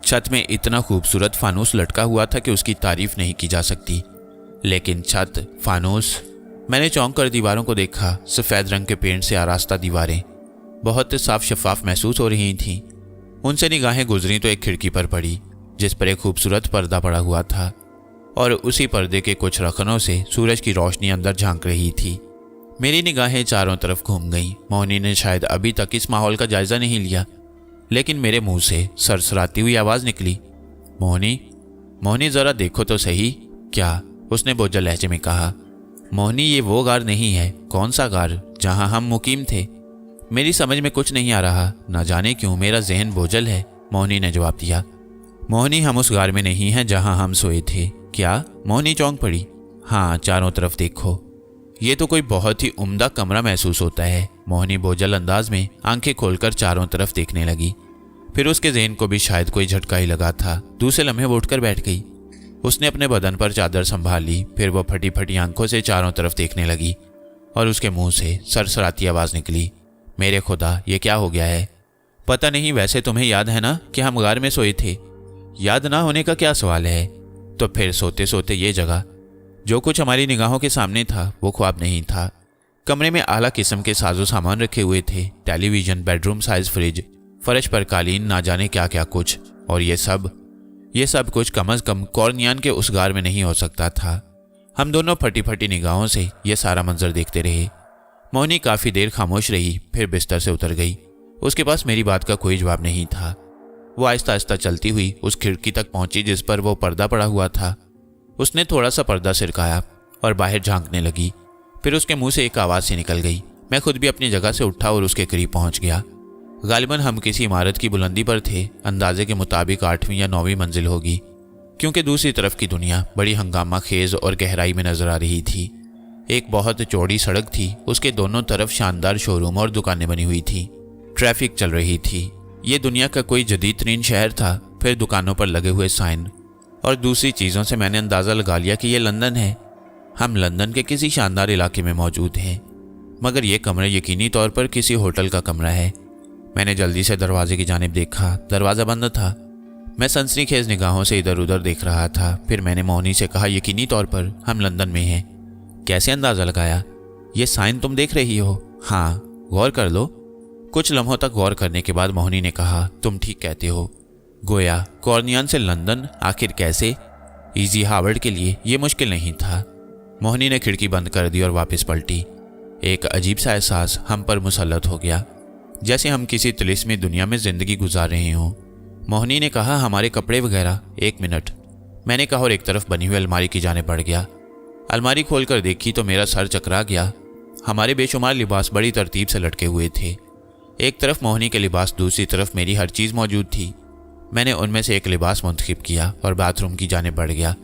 چھت میں اتنا خوبصورت فانوس لٹکا ہوا تھا کہ اس کی تعریف نہیں کی جا سکتی۔ لیکن چھت، فانوس، میں نے چونک کر دیواروں کو دیکھا۔ سفید رنگ کے پینٹ سے آراستہ دیواریں بہت صاف شفاف محسوس ہو رہی تھیں۔ ان سے نگاہیں گزریں تو ایک کھڑکی پر پڑی جس پر ایک خوبصورت پردہ پڑا ہوا تھا اور اسی پردے کے کچھ رخنوں سے سورج کی روشنی اندر جھانک رہی تھی۔ میری نگاہیں چاروں طرف گھوم گئیں۔ موہنی نے شاید ابھی تک اس ماحول کا جائزہ نہیں لیا، لیکن میرے منہ سے سرسراتی ہوئی آواز نکلی، موہنی، موہنی ذرا دیکھو تو صحیح۔ کیا؟ اس نے بوجھل لہجے میں کہا۔ موہنی، یہ وہ غار نہیں ہے۔ کون سا غار؟ جہاں ہم مقیم تھے؟ میری سمجھ میں کچھ نہیں آ رہا، نہ جانے کیوں میرا ذہن بوجھل ہے، موہنی نے جواب دیا۔ موہنی، ہم اس غار میں نہیں ہیں جہاں ہم سوئے تھے۔ کیا؟ موہنی چونک پڑی۔ ہاں، چاروں طرف دیکھو، یہ تو کوئی بہت ہی عمدہ کمرہ محسوس ہوتا ہے۔ موہنی بوجھل انداز میں آنکھیں کھول کر چاروں طرف دیکھنے لگی۔ پھر اس کے ذہن کو بھی شاید کوئی جھٹکا ہی لگا تھا۔ دوسرے لمحے وہ اٹھ کر بیٹھ گئی۔ اس نے اپنے بدن پر چادر سنبھال لی، پھر وہ پھٹی پھٹی آنکھوں سے چاروں طرف دیکھنے لگی اور اس کے منہ سے سرسراتی آواز نکلی، میرے خدا، یہ کیا ہو گیا ہے؟ پتہ نہیں، ویسے تمہیں یاد ہے نا کہ ہم غار میں سوئے تھے؟ یاد نہ ہونے کا کیا سوال ہے؟ تو پھر سوتے سوتے یہ جگہ، جو کچھ ہماری نگاہوں کے سامنے تھا وہ خواب نہیں تھا۔ کمرے میں اعلیٰ قسم کے ساز و سامان رکھے ہوئے تھے، ٹیلی vision, bed room size fridge, فرش پر قالین، نہ جانے کیا کیا کچھ، اور یہ سب کچھ کم از کم کورنیان کے اس غار میں نہیں ہو سکتا تھا۔ ہم دونوں پھٹی پھٹی نگاہوں سے یہ سارا منظر دیکھتے رہے۔ موہنی کافی دیر خاموش رہی، پھر بستر سے اتر گئی۔ اس کے پاس میری بات کا کوئی جواب نہیں تھا۔ وہ آہستہ آہستہ چلتی ہوئی اس کھڑکی تک پہنچی جس پر وہ پردہ پڑا ہوا تھا۔ اس نے تھوڑا سا پردہ سرکایا اور باہر جھانکنے لگی۔ پھر اس کے منہ سے ایک آواز سی نکل گئی۔ میں خود بھی اپنی جگہ سے اٹھا اور اس کے قریب پہنچ گیا۔ غالباً ہم کسی عمارت کی بلندی پر تھے، اندازے کے مطابق 8ویں یا 9ویں منزل ہوگی، کیونکہ دوسری طرف کی دنیا بڑی ہنگامہ خیز اور گہرائی میں نظر آ رہی تھی۔ ایک بہت چوڑی سڑک تھی، اس کے دونوں طرف شاندار شو روم اور دکانیں بنی ہوئی تھی۔ ٹریفک چل رہی تھی۔ یہ دنیا کا کوئی جدید ترین شہر تھا۔ پھر دکانوں پر لگے ہوئے سائن اور دوسری چیزوں سے میں نے اندازہ لگا لیا کہ یہ لندن ہے۔ ہم لندن کے کسی شاندار علاقے میں موجود ہیں، مگر یہ کمرہ یقینی طور پر کسی ہوٹل کا کمرہ ہے۔ मैंने जल्दी से दरवाजे की जानिब देखा। दरवाज़ा बंद था। मैं सनसनीखेज निगाहों से इधर उधर देख रहा था। फिर मैंने मोहिनी से कहा, यकीनी तौर पर हम लंदन में हैं। कैसे अंदाज़ा लगाया? ये साइन तुम देख रही हो? हाँ, गौर कर लो। कुछ लम्हों तक गौर करने के बाद मोहिनी ने कहा, तुम ठीक कहते हो। गोया कॉर्नियान से लंदन आखिर कैसे? इजी हावर्ड के लिए ये मुश्किल नहीं था। मोहिनी ने खिड़की बंद कर दी और वापस पलटी। एक अजीब सा एहसास हम पर मुसल्लत हो गया, जैसे हम किसी तिलिस्मी दुनिया में ज़िंदगी गुजार रहे हों। मोहिनी ने कहा, हमारे कपड़े वगैरह? 1 मिनट, मैंने कहा और एक तरफ बनी हुई अलमारी की जाने बढ़ गया। अलमारी खोलकर देखी तो मेरा सर चकरा गया। हमारे बेशुमार लिबास बड़ी तरतीब से लटके हुए थे। एक तरफ मोहिनी के लिबास, दूसरी तरफ मेरी हर चीज़ मौजूद थी। मैंने उनमें से एक लिबास मुंतखब किया और बाथरूम की जाने बढ़ गया।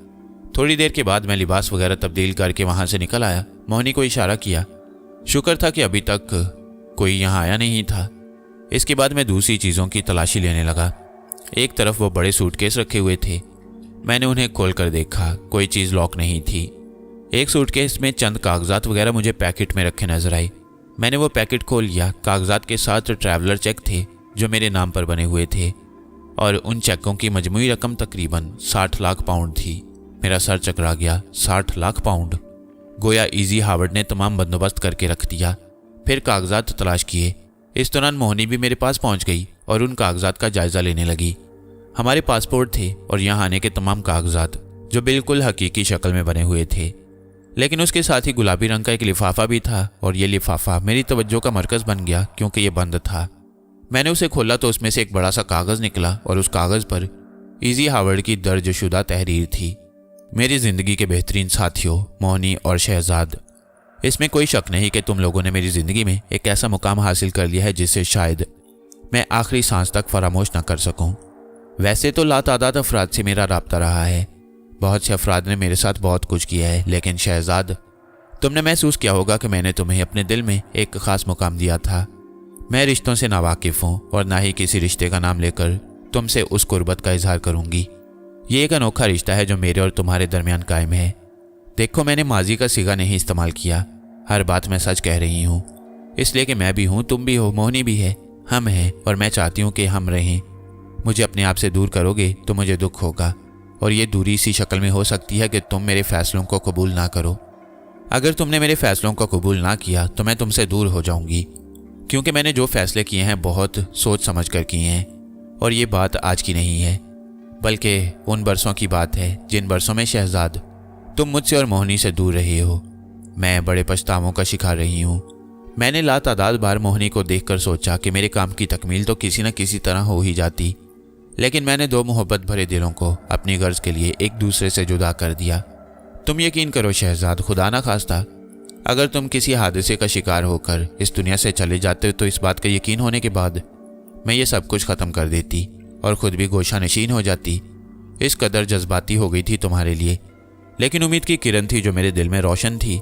थोड़ी देर के बाद मैं लिबास वगैरह तब्दील करके वहाँ से निकल आया। मोहिनी को इशारा किया। शुक्र था कि अभी तक कोई यहाँ आया नहीं था। इसके बाद मैं दूसरी चीज़ों की तलाशी लेने लगा। एक तरफ वो बड़े सूटकेस रखे हुए थे। मैंने उन्हें खोलकर देखा, कोई चीज़ लॉक नहीं थी। एक सूटकेस में चंद कागजात वगैरह मुझे पैकेट में रखे नजर आए। मैंने वो पैकेट खोल लिया। कागजात के साथ ट्रैवलर चेक थे जो मेरे नाम पर बने हुए थे, और उन चेकों की मजमूई रकम तकरीबन 60 लाख पाउंड थी। मेरा सर चकरा गया। 60 लाख पाउंड! गोया इजी हावर्ड ने तमाम बंदोबस्त करके रख दिया। फिर कागजात तलाश किए। इस दौरान मोहिनी भी मेरे पास पहुंच गई और उन कागजात का जायज़ा लेने लगी। हमारे पासपोर्ट थे और यहाँ आने के तमाम कागजात, जो बिल्कुल हकीकी शक्ल में बने हुए थे। लेकिन उसके साथ ही गुलाबी रंग का एक लिफाफा भी था, और ये लिफाफा मेरी तवज्जो का मरकज़ बन गया क्योंकि ये बंद था। मैंने उसे खोला तो उसमें से एक बड़ा सा कागज़ निकला, और उस कागज़ पर इजी हावर्ड की दर्जशुदा तहरीर थी। मेरी ज़िंदगी के बेहतरीन साथियों मोहिनी और शहजाद, इसमें कोई शक नहीं कि तुम लोगों ने मेरी ज़िंदगी में एक ऐसा मुकाम हासिल कर लिया है जिसे शायद मैं आखिरी सांस तक फरामोश न कर सकूं। वैसे तो लातादाद अफराद से मेरा राब्ता रहा है। बहुत से अफराद ने मेरे साथ बहुत कुछ किया है, लेकिन शहजाद, तुमने महसूस किया होगा कि मैंने तुम्हें अपने दिल में एक ख़ास मुकाम दिया था। मैं रिश्तों से नावाकिफ़ हूँ और ना ही किसी रिश्ते का नाम लेकर तुमसे उस कुर्बत का इजहार करूँगी। ये एक अनोखा रिश्ता है जो मेरे और तुम्हारे दरमियान कायम है। देखो, मैंने माजी का सिगा नहीं इस्तेमाल किया। हर बात मैं सच कह रही हूँ, इसलिए कि मैं भी हूँ, तुम भी हो, मोहिनी भी है, हम हैं, और मैं चाहती हूँ कि हम रहें। मुझे अपने आप से दूर करोगे तो मुझे दुख होगा, और ये दूरी इसी शक्ल में हो सकती है कि तुम मेरे फ़ैसलों को कबूल ना करो। अगर तुमने मेरे फ़ैसलों को कबूल ना किया तो मैं तुमसे दूर हो जाऊँगी, क्योंकि मैंने जो फ़ैसले किए हैं बहुत सोच समझ कर किए हैं। और ये बात आज की नहीं है, बल्कि उन बरसों की बात है जिन बरसों में शहजाद तुम मुझसे और मोहिनी से दूर रहे हो। मैं बड़े पछतावों का शिकार रही हूँ। मैंने लातादाद बार मोहिनी को देखकर सोचा कि मेरे काम की तकमील तो किसी न किसी तरह हो ही जाती, लेकिन मैंने दो मोहब्बत भरे दिलों को अपनी गर्ज के लिए एक दूसरे से जुदा कर दिया। तुम यकीन करो शहजाद, खुदा ना खास्ता अगर तुम किसी हादसे का शिकार होकर इस दुनिया से चले जाते तो इस बात का यकीन होने के बाद मैं ये सब कुछ ख़त्म कर देती और ख़ुद भी गोशा नशीन हो जाती। इस कदर जज्बाती हो गई थी तुम्हारे लिए, लेकिन उम्मीद की किरण थी जो मेरे दिल में रोशन थी,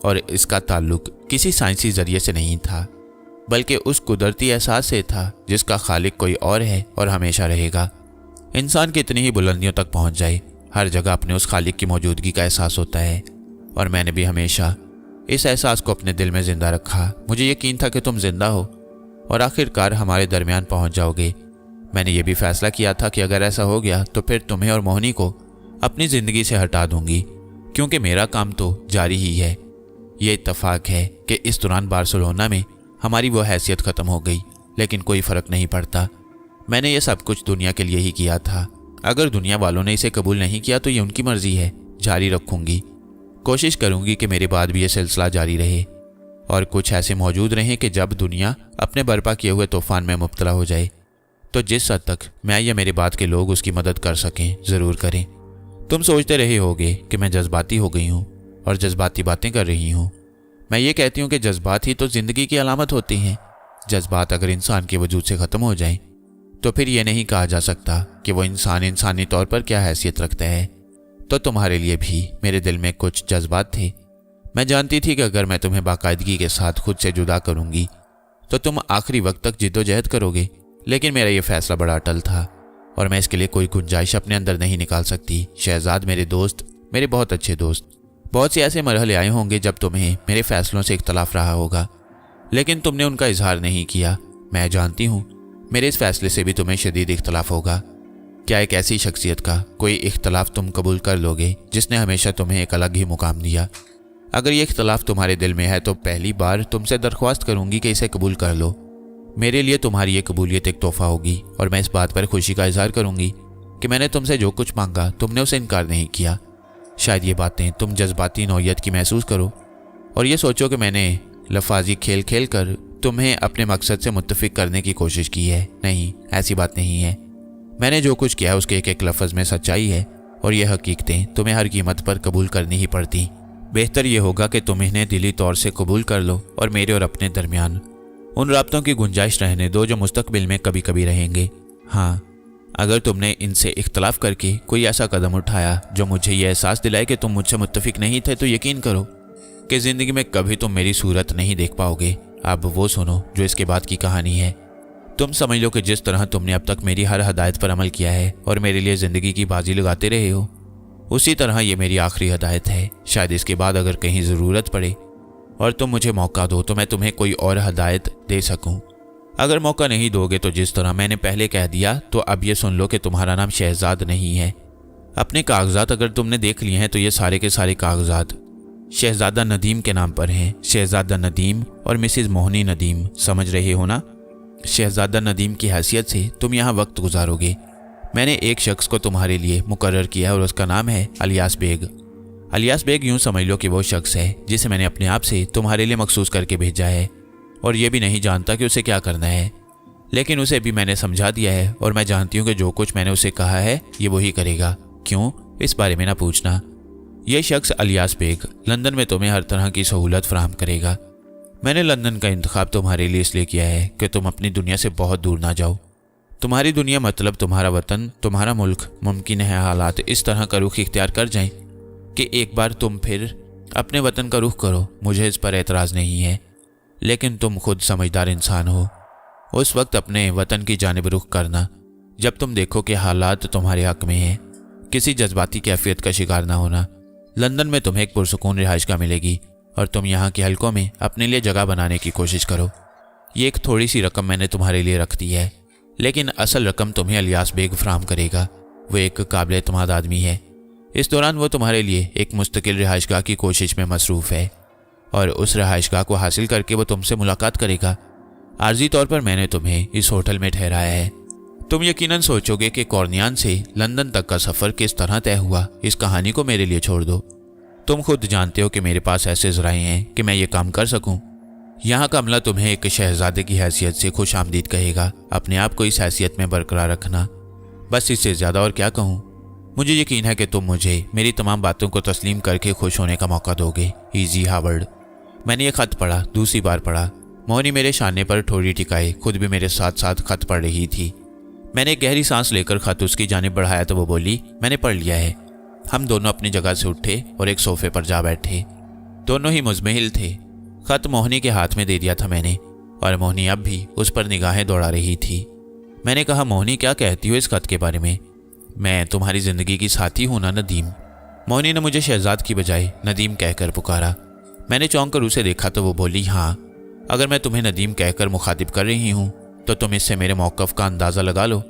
और इसका ताल्लुक किसी साइंसी ज़रिए से नहीं था, बल्कि उस कुदरती एहसास से था जिसका खालिक कोई और है और हमेशा रहेगा। इंसान कितनी ही बुलंदियों तक पहुंच जाए, हर जगह अपने उस खालिक की मौजूदगी का एहसास होता है, और मैंने भी हमेशा इस एहसास को अपने दिल में ज़िंदा रखा। मुझे यकीन था कि तुम जिंदा हो और आखिरकार हमारे दरमियान पहुंच जाओगे। मैंने ये भी फैसला किया था कि अगर ऐसा हो गया तो फिर तुम्हें और मोहिनी को अपनी ज़िंदगी से हटा दूंगी, क्योंकि मेरा काम तो जारी ही है। ये इत्तफाक है कि इस दौरान बार्सिलोना में हमारी वो हैसियत ख़त्म हो गई, लेकिन कोई फ़र्क नहीं पड़ता। मैंने ये सब कुछ दुनिया के लिए ही किया था। अगर दुनिया वालों ने इसे कबूल नहीं किया तो ये उनकी मर्ज़ी है, जारी रखूँगी। कोशिश करूँगी कि मेरे बाद भी ये सिलसिला जारी रहे और कुछ ऐसे मौजूद रहें कि जब दुनिया अपने बर्पा किए हुए तूफ़ान में मुब्तला हो जाए तो जिस हद तक मैं या मेरे बाद के लोग उसकी मदद कर सकें, ज़रूर करें। तुम सोचते रहे होगे कि मैं जज्बाती हो गई हूँ और जज्बाती बातें कर रही हूँ। मैं ये कहती हूँ कि जज्बात ही तो ज़िंदगी की अलामत होती हैं। जज्बात अगर इंसान के वजूद से ख़त्म हो जाएं तो फिर ये नहीं कहा जा सकता कि वो इंसान इंसानी तौर पर क्या हैसियत रखता है। तो तुम्हारे लिए भी मेरे दिल में कुछ जज्बात थे। मैं जानती थी कि अगर मैं तुम्हें बाकायदगी के साथ खुद से जुदा करूँगी तो तुम आखिरी वक्त तक जिद्दोजहद करोगे, लेकिन मेरा ये फ़ैसला बड़ा अटल था और मैं इसके लिए कोई गुंजाइश अपने अंदर नहीं निकाल सकती। शहजाद, मेरे दोस्त, मेरे बहुत अच्छे दोस्त, बहुत से ऐसे मरहले आए होंगे जब तुम्हें मेरे फ़ैसलों से इख्तलाफ रहा होगा, लेकिन तुमने उनका इजहार नहीं किया। मैं जानती हूँ मेरे इस फैसले से भी तुम्हें शदीद इख्तलाफ होगा। क्या एक ऐसी शख्सियत का कोई इख्तलाफ तुम कबूल कर लोगे जिसने हमेशा तुम्हें एक अलग ही मुकाम दिया? अगर ये इख्तलाफ तुम्हारे दिल में है तो पहली बार तुमसे दरख्वास्त करूंगी कि इसे कबूल कर लो। मेरे लिए तुम्हारी ये कबूलियत एक तोहफा होगी और मैं इस बात पर खुशी का इजहार करूंगी कि मैंने तुमसे जो कुछ मांगा तुमने उसे इनकार नहीं किया। शायद ये बातें तुम जज्बाती नौयत की महसूस करो और ये सोचो कि मैंने लफाजी खेल खेल कर तुम्हें अपने मकसद से मुत्तफिक करने की कोशिश की है। नहीं, ऐसी बात नहीं है। मैंने जो कुछ किया है उसके एक एक लफ्ज़ में सच्चाई है और ये हकीकतें तुम्हें हर कीमत पर कबूल करनी ही पड़ती। बेहतर ये होगा कि तुम इन्हें दिली तौर से कबूल कर लो और मेरे और अपने दरमियान उन राब्तों की गुंजाइश रहने दो जो मुस्तकबिल में कभी कभी रहेंगे। हाँ, अगर तुमने इनसे इख्तलाफ करके कोई ऐसा कदम उठाया जो मुझे ये एहसास दिलाए कि तुम मुझसे मुत्तफिक नहीं थे, तो यकीन करो कि ज़िंदगी में कभी तुम मेरी सूरत नहीं देख पाओगे। अब वो सुनो जो इसके बाद की कहानी है। तुम समझ लो कि जिस तरह तुमने अब तक मेरी हर हदायत पर अमल किया है और मेरे लिए ज़िंदगी की बाजी लगाते रहे हो, उसी तरह ये मेरी आखिरी हदायत है। शायद इसके बाद अगर कहीं ज़रूरत पड़े और तुम मुझे मौका दो तो मैं तुम्हें कोई और हदायत दे सकूं। अगर मौका नहीं दोगे तो जिस तरह मैंने पहले कह दिया, तो अब ये सुन लो कि तुम्हारा नाम शहजाद नहीं है। अपने कागजात अगर तुमने देख लिए हैं तो ये सारे के सारे कागजात शहजादा नदीम के नाम पर हैं। शहजादा नदीम और मिसिज मोहनी नदीम, समझ रहे हो ना? शहजादा नदीम की हैसियत से तुम यहाँ वक्त गुजारोगे। मैंने एक शख्स को तुम्हारे लिए मुकर्रर किया और उसका नाम है अलियास बेग। अलियास बेग यूँ समझ लो कि वो शख्स है जिसे मैंने अपने आप से तुम्हारे लिए मखसूस करके भेजा है और ये भी नहीं जानता कि उसे क्या करना है, लेकिन उसे भी मैंने समझा दिया है और मैं जानती हूँ कि जो कुछ मैंने उसे कहा है ये वही करेगा। क्यों, इस बारे में ना पूछना। ये शख्स अलियास बेग लंदन में तुम्हें हर तरह की सहूलत फराहम करेगा। मैंने लंदन का इंतखाब तुम्हारे लिए इसलिए किया है कि तुम अपनी दुनिया से बहुत दूर ना जाओ। तुम्हारी दुनिया मतलब तुम्हारा वतन, तुम्हारा मुल्क, मुमकिन है हालात इस तरह का रुख इख्तियार कर जाएं कि एक बार तुम फिर अपने वतन का रुख करो। मुझे इस पर एतराज़ नहीं है, लेकिन तुम खुद समझदार इंसान हो। उस वक्त अपने वतन की जानिब रुख करना जब तुम देखो कि हालात तुम्हारे हक में हैं। किसी जज्बाती कैफियत का शिकार ना होना। लंदन में तुम्हें एक पुरसुकून रिहाइशगाह मिलेगी और तुम यहाँ के हलकों में अपने लिए जगह बनाने की कोशिश करो। ये एक थोड़ी सी रकम मैंने तुम्हारे लिए रख दी है, लेकिन असल रकम तुम्हें अलियास बेग फराहम करेगा। वो एक काबिल एतमाद आदमी है। इस दौरान वो तुम्हारे लिए एक मुस्तकिल रिहाइशगाह की कोशिश में मसरूफ़ है और उस रिहाइशगाह को हासिल करके वो तुमसे मुलाकात करेगा। आर्जी तौर पर मैंने तुम्हें इस होटल में ठहराया है। तुम यकीनन सोचोगे कि कॉर्नियान से लंदन तक का सफ़र किस तरह तय हुआ। इस कहानी को मेरे लिए छोड़ दो। तुम खुद जानते हो कि मेरे पास ऐसे ज़राए हैं कि मैं ये काम कर सकूं। यहाँ का अमला तुम्हें एक शहजादे की हैसियत से खुश आमदीद कहेगा। अपने आप को इस हैसियत में बरकरार रखना, बस इससे ज़्यादा और क्या कहूँ। मुझे यकीन है कि तुम मुझे मेरी तमाम बातों को तस्लीम करके खुश होने का मौका दोगे। Easy Howard. मैंने ये खत पढ़ा, दूसरी बार पढ़ा। मोहनी मेरे शाने पर ठोड़ी टिकाए खुद भी मेरे साथ साथ खत पढ़ रही थी। मैंने एक गहरी सांस लेकर खत उसकी जानिब बढ़ाया तो वो बोली, मैंने पढ़ लिया है। हम दोनों अपनी जगह से उठे और एक सोफे पर जा बैठे। दोनों ही मुज़मिल थे। खत मोहनी के हाथ में दे दिया था मैंने और मोहनी अब भी उस पर निगाहें दौड़ा रही थी। मैंने कहा, मोहनी क्या कहती हो इस खत के बारे में? मैं तुम्हारी ज़िंदगी की साथी हूँ ना नदीम। मोहनी ने मुझे शहजाद की बजाय नदीम कहकर पुकारा। मैंने चौंक कर उसे देखा तो वो बोली, हाँ, अगर मैं तुम्हें नदीम कहकर मुखातिब कर रही हूँ तो तुम इससे मेरे मौक़िफ़ का अंदाज़ा लगा लो,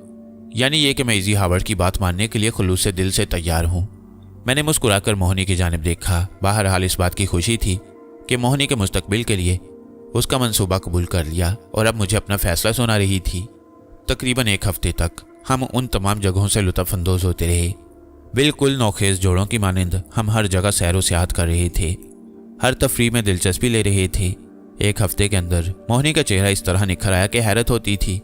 यानी ये कि मैं इजी हावर्ड की बात मानने के लिए खुलूस से दिल से तैयार हूँ। मैंने मुस्कुराकर मोहनी की जानिब देखा। बहरहाल इस बात की खुशी थी कि मोहनी के मुस्तकबिल के लिए उसका मंसूबा कबूल कर लिया और अब मुझे अपना फ़ैसला सुना रही थी। तकरीबन एक हफ्ते तक हम उन तमाम जगहों से लुत्फ़ अंदोज़ होते रहे। बिल्कुल नौखेज़ जोड़ों की मानिंद हम हर जगह सैर व सियाहत कर रहे थे, हर तफरीह में दिलचस्पी ले रहे थे। एक हफ्ते के अंदर मोहनी का चेहरा इस तरह निखर आया कि हैरत होती थी,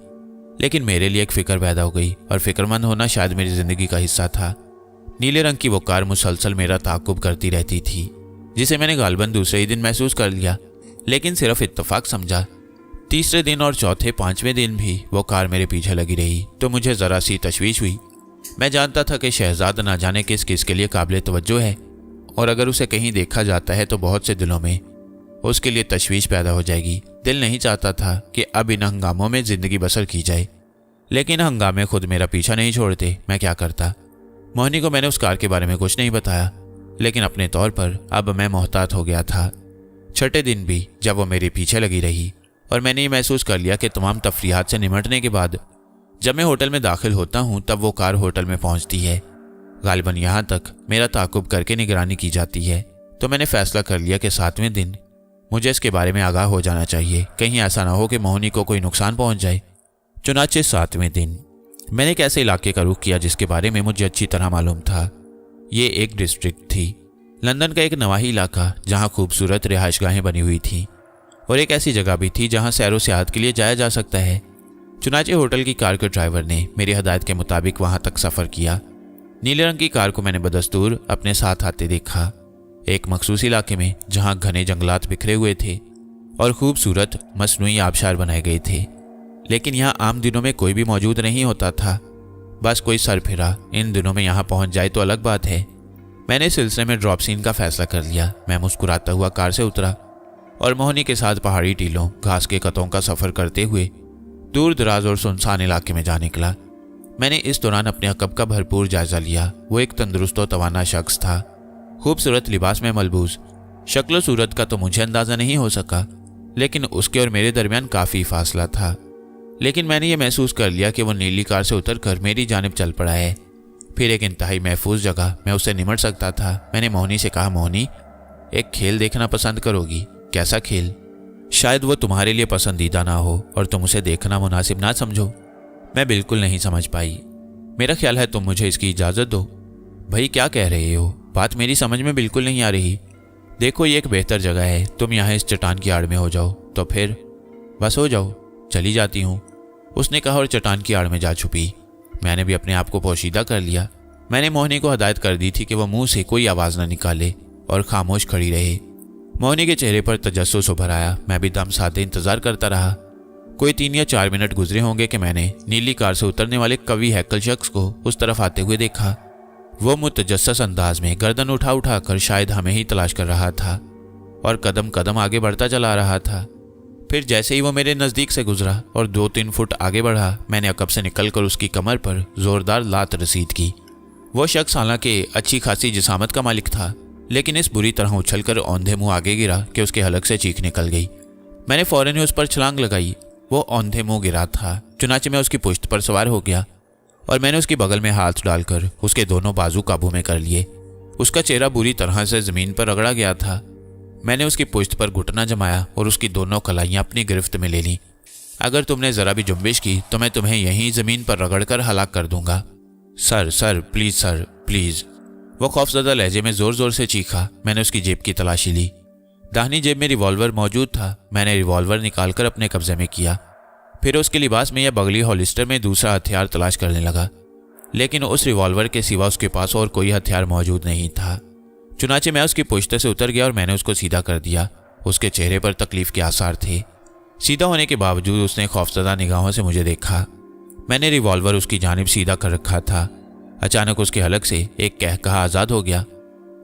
लेकिन मेरे लिए एक फ़िक्र पैदा हो गई और फ़िक्रमंद होना शायद मेरी ज़िंदगी का हिस्सा था। नीले रंग की वो कार मुसलसल मेरा ताक़ुब करती रहती थी, जिसे मैंने गालबन दूसरे ही दिन महसूस कर लिया, लेकिन सिर्फ इत्तफाक समझा। तीसरे दिन और चौथे पाँचवें दिन भी वो कार मेरे पीछे लगी रही तो मुझे ज़रा सी तशवीश हुई। मैं जानता था कि शहजाद ना जाने किस किस के लिए काबिल तवज्जो है और अगर उसे कहीं देखा जाता है तो बहुत से दिलों में उसके लिए तशवीश पैदा हो जाएगी। दिल नहीं चाहता था कि अब इन हंगामों में ज़िंदगी बसर की जाए, लेकिन हंगामे खुद मेरा पीछा नहीं छोड़ते। मैं क्या करता? मोहनी को मैंने उस कार के बारे में कुछ नहीं बताया, लेकिन अपने तौर पर अब मैं मोहतात हो गया था। छठे दिन भी जब वो मेरे पीछे लगी रही और मैंने ये महसूस कर लिया कि तमाम तफरीहात से निमटने के बाद जब मैं होटल में दाखिल होता हूँ तब वो कार होटल में पहुँचती है। गालिबन यहाँ तक मेरा ताक़ुब करके निगरानी की जाती है। तो मैंने फैसला कर लिया कि 7वें दिन मुझे इसके बारे में आगाह हो जाना चाहिए, कहीं ऐसा ना हो कि मोहिनी को कोई नुकसान पहुँच जाए। चुनाचे 7वें दिन मैंने एक ऐसे इलाके का रुख किया जिसके बारे में मुझे अच्छी तरह मालूम था। ये एक डिस्ट्रिक्ट थी, लंदन का एक नवाही इलाका जहाँ खूबसूरत रिहाइशगाहें बनी हुई थीं और एक ऐसी जगह भी थी जहाँ सैर व सियाहत के लिए जाया जा सकता है। चुनाचे होटल की कार के ड्राइवर ने मेरी हदायत के मुताबिक वहाँ तक सफ़र किया। नीले रंग की कार को मैंने बदस्तूर अपने साथ आते देखा, एक मखसूस इलाके में जहाँ घने जंगलात बिखरे हुए थे और खूबसूरत मसनूई आबशार बनाए गए थे। लेकिन यहाँ आम दिनों में कोई भी मौजूद नहीं होता था, बस कोई सरफिरा इन दिनों में यहाँ पहुँच जाए तो अलग बात है। मैंने इस सिलसिले में ड्रॉप सीन का फैसला कर लिया। मैं मुस्कुराता हुआ कार से उतरा और मोहिनी के साथ पहाड़ी टीलों, घास के कतों का सफ़र करते हुए दूर दराज और सुनसान इलाके में जा निकला। मैंने इस दौरान अपने अकब का भरपूर जायजा लिया। वो एक तंदुरुस्त और तवाना शख्स था, खूबसूरत लिबास में मलबूस। शक्ल सूरत का तो मुझे अंदाज़ा नहीं हो सका, लेकिन उसके और मेरे दरमियान काफ़ी फासला था। लेकिन मैंने ये महसूस कर लिया कि वो नीली कार से उतरकर मेरी जानिब चल पड़ा है। फिर एक इंतहाई महफूज जगह मैं उससे निमट सकता था। मैंने मोहिनी से कहा, मोहिनी, एक खेल देखना पसंद करोगी? कैसा खेल? शायद वो तुम्हारे लिए पसंदीदा ना हो और तुम उसे देखना मुनासिब ना समझो। मैं बिल्कुल नहीं समझ पाई। मेरा ख्याल है तुम मुझे इसकी इजाज़त दो। भाई क्या कह रहे हो? बात मेरी समझ में बिल्कुल नहीं आ रही। देखो ये एक बेहतर जगह है, तुम यहाँ इस चट्टान की आड़ में हो जाओ। तो फिर? बस हो जाओ, चली जाती हूँ, उसने कहा और चट्टान की आड़ में जा छुपी। मैंने भी अपने आप को पोशीदा कर लिया। मैंने मोहिनी को हदायत कर दी थी कि वह मुंह से कोई आवाज़ न निकाले और खामोश खड़ी रहे। मोहिनी के चेहरे पर तजस्सुस उभर आया। मैं भी दम साधे इंतज़ार करता रहा। कोई 3 या 4 मिनट गुजरे होंगे कि मैंने नीली कार से उतरने वाले कवि हैकल शख्स को उस तरफ आते हुए देखा। वो मुतजस्सस अंदाज में गर्दन उठा उठा कर शायद हमें ही तलाश कर रहा था और कदम कदम आगे बढ़ता चला रहा था। फिर जैसे ही वो मेरे नज़दीक से गुजरा और 2-3 फुट आगे बढ़ा, मैंने अकब से निकलकर उसकी कमर पर ज़ोरदार लात रसीद की। वो शख्स हालांकि अच्छी खासी जिसामत का मालिक था, लेकिन इस बुरी तरह उछलकर औंधे मुंह आगे गिरा कि उसके हलक से चीख निकल गई। मैंने फौरन ही उस पर छलांग लगाई। वो औंधे मुंह गिरा था। चुनाचे मैं उसकी पुश्त पर सवार हो गया और मैंने उसकी बगल में हाथ डालकर उसके दोनों बाजू काबू में कर लिए। उसका चेहरा बुरी तरह से ज़मीन पर रगड़ा गया था। मैंने उसकी पुश्त पर घुटना जमाया और उसकी दोनों कलाइयाँ अपनी गिरफ्त में ले लीं। अगर तुमने ज़रा भी जुम्बिश की तो मैं तुम्हें यहीं ज़मीन पर रगड़कर हलाक कर दूंगा। Sir, sir, please sir, please. वो खौफज़दा लहजे में ज़ोर ज़ोर से चीखा। मैंने उसकी जेब की तलाशी ली। दाहिनी जेब में रिवॉल्वर मौजूद था। मैंने रिवॉल्वर निकालकर अपने कब्जे में किया। फिर उसके लिबास में या बगली हॉलिस्टर में दूसरा हथियार तलाश करने लगा, लेकिन उस रिवॉल्वर के सिवा उसके पास और कोई हथियार मौजूद नहीं था। चुनाचे मैं उसकी पुश्त से उतर गया और मैंने उसको सीधा कर दिया। उसके चेहरे पर तकलीफ के आसार थे। सीधा होने के बावजूद उसने खौफज़दा निगाहों से मुझे देखा। मैंने रिवॉल्वर उसकी जानिब सीधा कर रखा था। अचानक उसके हलक से एक कहकहा आज़ाद हो गया।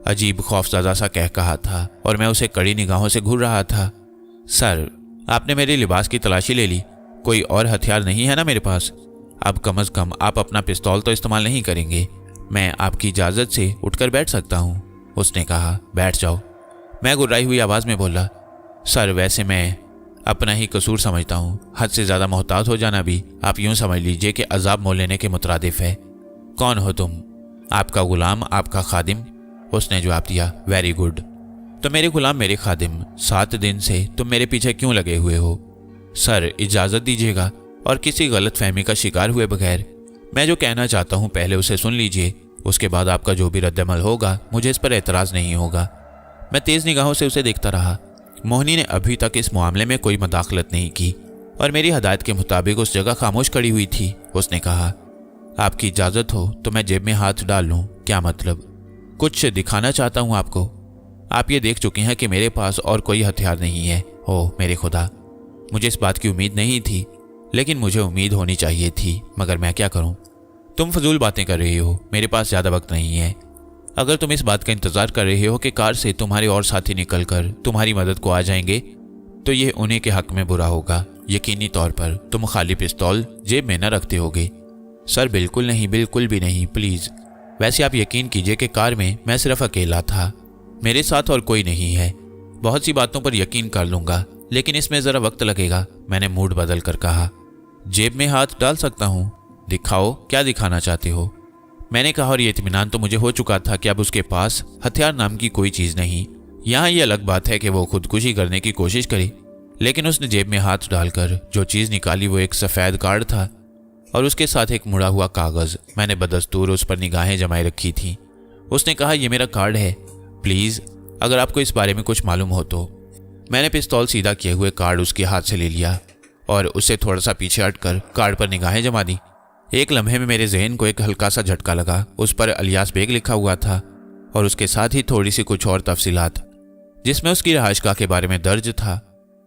अजीब खौफज़दा सा कहकहा था और मैं उसे कड़ी निगाहों से घूर रहा था। सर, आपने मेरे लिबास की तलाशी ले ली, कोई और हथियार नहीं है ना मेरे पास? अब कम अज़ कम आप अपना पिस्तौल तो इस्तेमाल नहीं करेंगे? मैं आपकी इजाज़त से उठकर बैठ सकता हूँ, उसने कहा। बैठ जाओ, मैं गुर्राई हुई आवाज़ में बोला। सर, वैसे मैं अपना ही कसूर समझता हूँ। हद से ज़्यादा मोहतात हो जाना भी आप यूँ समझ लीजिए कि अजाब मोल लेने के मुतरादिफ है। कौन हो तुम? आपका गुलाम, आपका खादिम, उसने जवाब दिया। Very good. तो मेरे गुलाम, मेरे खादिम, 7 दिन से तुम मेरे पीछे क्यों लगे हुए हो? सर, इजाज़त दीजिएगा और किसी गलत फहमी का शिकार हुए बगैर मैं जो कहना चाहता हूँ पहले उसे सुन लीजिए। उसके बाद आपका जो भी रद्दमल होगा मुझे इस पर एतराज़ नहीं होगा। मैं तेज़ निगाहों से उसे देखता रहा। मोहिनी ने अभी तक इस मामले में कोई मदाखलत नहीं की और मेरी हदायत के मुताबिक उस जगह खामोश खड़ी हुई थी। उसने कहा, आपकी इजाज़त हो तो मैं जेब में हाथ डाल लूँ? क्या मतलब? कुछ दिखाना चाहता हूँ आपको। आप ये देख चुके हैं कि मेरे पास और कोई हथियार नहीं है। ओह मेरे खुदा, मुझे इस बात की उम्मीद नहीं थी, लेकिन मुझे उम्मीद होनी चाहिए थी। मगर मैं क्या करूं? तुम फजूल बातें कर रही हो, मेरे पास ज़्यादा वक्त नहीं है। अगर तुम इस बात का इंतज़ार कर रहे हो कि कार से तुम्हारे और साथी निकलकर तुम्हारी मदद को आ जाएंगे, तो ये उन्हीं के हक़ में बुरा होगा। यकीनी तौर पर तुम खाली पिस्तौल जेब में न रखते होगे। सर, बिल्कुल नहीं, बिल्कुल भी नहीं, प्लीज़। वैसे आप यकीन कीजिए कि कार में मैं सिर्फ अकेला था, मेरे साथ और कोई नहीं है। बहुत सी बातों पर यकीन कर लूँगा, लेकिन इसमें ज़रा वक्त लगेगा, मैंने मूड बदल कर कहा। जेब में हाथ डाल सकता हूँ, दिखाओ क्या दिखाना चाहते हो, मैंने कहा। और ये इत्मीनान तो मुझे हो चुका था कि अब उसके पास हथियार नाम की कोई चीज़ नहीं। यहाँ ये अलग बात है कि वो खुदकुशी करने की कोशिश करे, लेकिन उसने जेब में हाथ डालकर जो चीज़ निकाली वो एक सफ़ेद कार्ड था और उसके साथ एक मुड़ा हुआ कागज़। मैंने बदस्तूर उस पर निगाहें जमाए रखी थी। उसने कहा, ये मेरा कार्ड है, प्लीज़ अगर आपको इस बारे में कुछ मालूम हो तो। मैंने पिस्तौल सीधा किए हुए कार्ड उसके हाथ से ले लिया और उससे थोड़ा सा पीछे हटकर कार्ड पर निगाहें जमा दी। एक लम्हे में मेरे जहन को एक हल्का सा झटका लगा। उस पर अलियास बेग लिखा हुआ था और उसके साथ ही थोड़ी सी कुछ और तफसीलात जिसमें उसकी रहायशगाह के बारे में दर्ज था।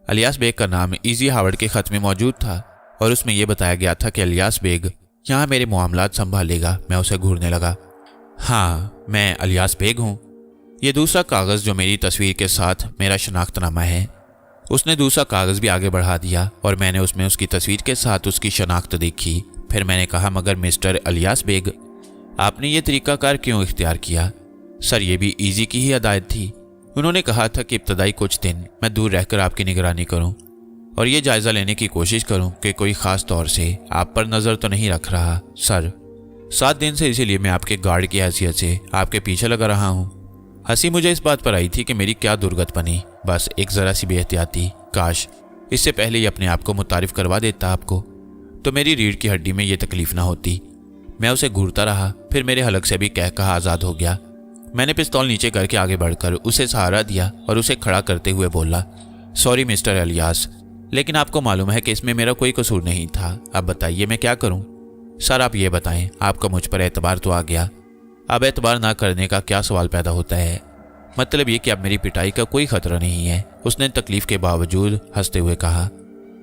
अलियास बेग का नाम इजी हावर्ड के खत में मौजूद था और उसमें यह बताया गया था कि अलियास बेग यहाँ मेरे मामलात संभालेगा। मैं उसे घूरने लगा। हाँ, मैं अलियास बेग हूँ। ये दूसरा कागज़ जो मेरी तस्वीर के साथ मेरा शनाख्तनामा है। उसने दूसरा कागज़ भी आगे बढ़ा दिया और मैंने उसमें उसकी तस्वीर के साथ उसकी शनाख्त देखी। फिर मैंने कहा, मगर मिस्टर अलियास बेग, आपने ये तरीक़ाकार क्यों इख्तियार किया? सर, ये भी इजी की ही हदायत थी। उन्होंने कहा था कि इब्तदाई कुछ दिन मैं दूर रहकर आपकी निगरानी करूं और ये जायज़ा लेने की कोशिश करूं कि कोई ख़ास तौर से आप पर नज़र तो नहीं रख रहा। सर, 7 दिन से इसीलिए मैं आपके गार्ड की हैसियत से आपके पीछे लगा रहा हूं। हंसी मुझे इस बात पर आई थी कि मेरी क्या दुर्गत बनी। बस एक ज़रा सी बेहतियाती, काश इससे पहले ही अपने आप को मुतारिफ करवा देता आपको, तो मेरी रीढ़ की हड्डी में ये तकलीफ ना होती। मैं उसे घूरता रहा, फिर मेरे हलक से भी कह कहा आज़ाद हो गया। मैंने पिस्तौल नीचे करके आगे बढ़कर उसे सहारा दिया और उसे खड़ा करते हुए बोला, सॉरी मिस्टर अलियास, लेकिन आपको मालूम है कि इसमें मेरा कोई कसूर नहीं था। अब बताइए मैं क्या करूं? सर, आप ये बताएं, आपका मुझ पर एतबार तो आ गया, अब एतबार ना करने का क्या सवाल पैदा होता है? मतलब ये कि अब मेरी पिटाई का कोई खतरा नहीं है। उसने तकलीफ के बावजूद हंसते हुए कहा।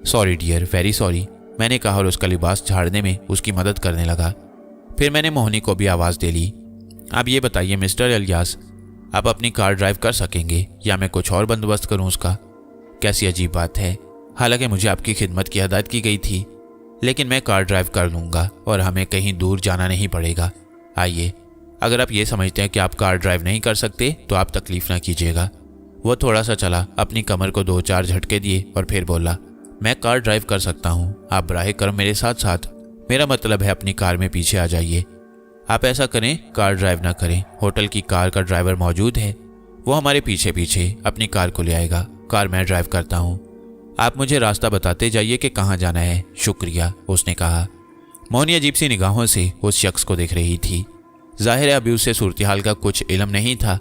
सॉरी डियर, वेरी सॉरी, मैंने कहा और उसका लिबास झाड़ने में उसकी मदद करने लगा। फिर मैंने मोहनी को भी आवाज़ दे ली। अब ये बताइए मिस्टर अलियास, आप अपनी कार ड्राइव कर सकेंगे या मैं कुछ और बंदोबस्त करूं उसका? कैसी अजीब बात है, हालांकि मुझे आपकी खिदमत की हदायत की गई थी, लेकिन मैं कार ड्राइव कर लूँगा और हमें कहीं दूर जाना नहीं पड़ेगा। आइए, अगर आप ये समझते हैं कि आप कार ड्राइव नहीं कर सकते तो आप तकलीफ़ ना कीजिएगा। वो थोड़ा सा चला, अपनी कमर को 2-4 झटके दिए और फिर बोला, मैं कार ड्राइव कर सकता हूँ, आप बराहे करम मेरे साथ साथ, मेरा मतलब है अपनी कार में पीछे आ जाइए। आप ऐसा करें, कार ड्राइव ना करें, होटल की कार का ड्राइवर मौजूद है, वो हमारे पीछे पीछे अपनी कार को ले आएगा। कार मैं ड्राइव करता हूँ, आप मुझे रास्ता बताते जाइए कि कहाँ जाना है। शुक्रिया, उसने कहा। मोहनी अजीब सी निगाहों से उस शख्स को देख रही थी। जाहिर है अभी उसे सूरत हाल का कुछ इल्म नहीं था।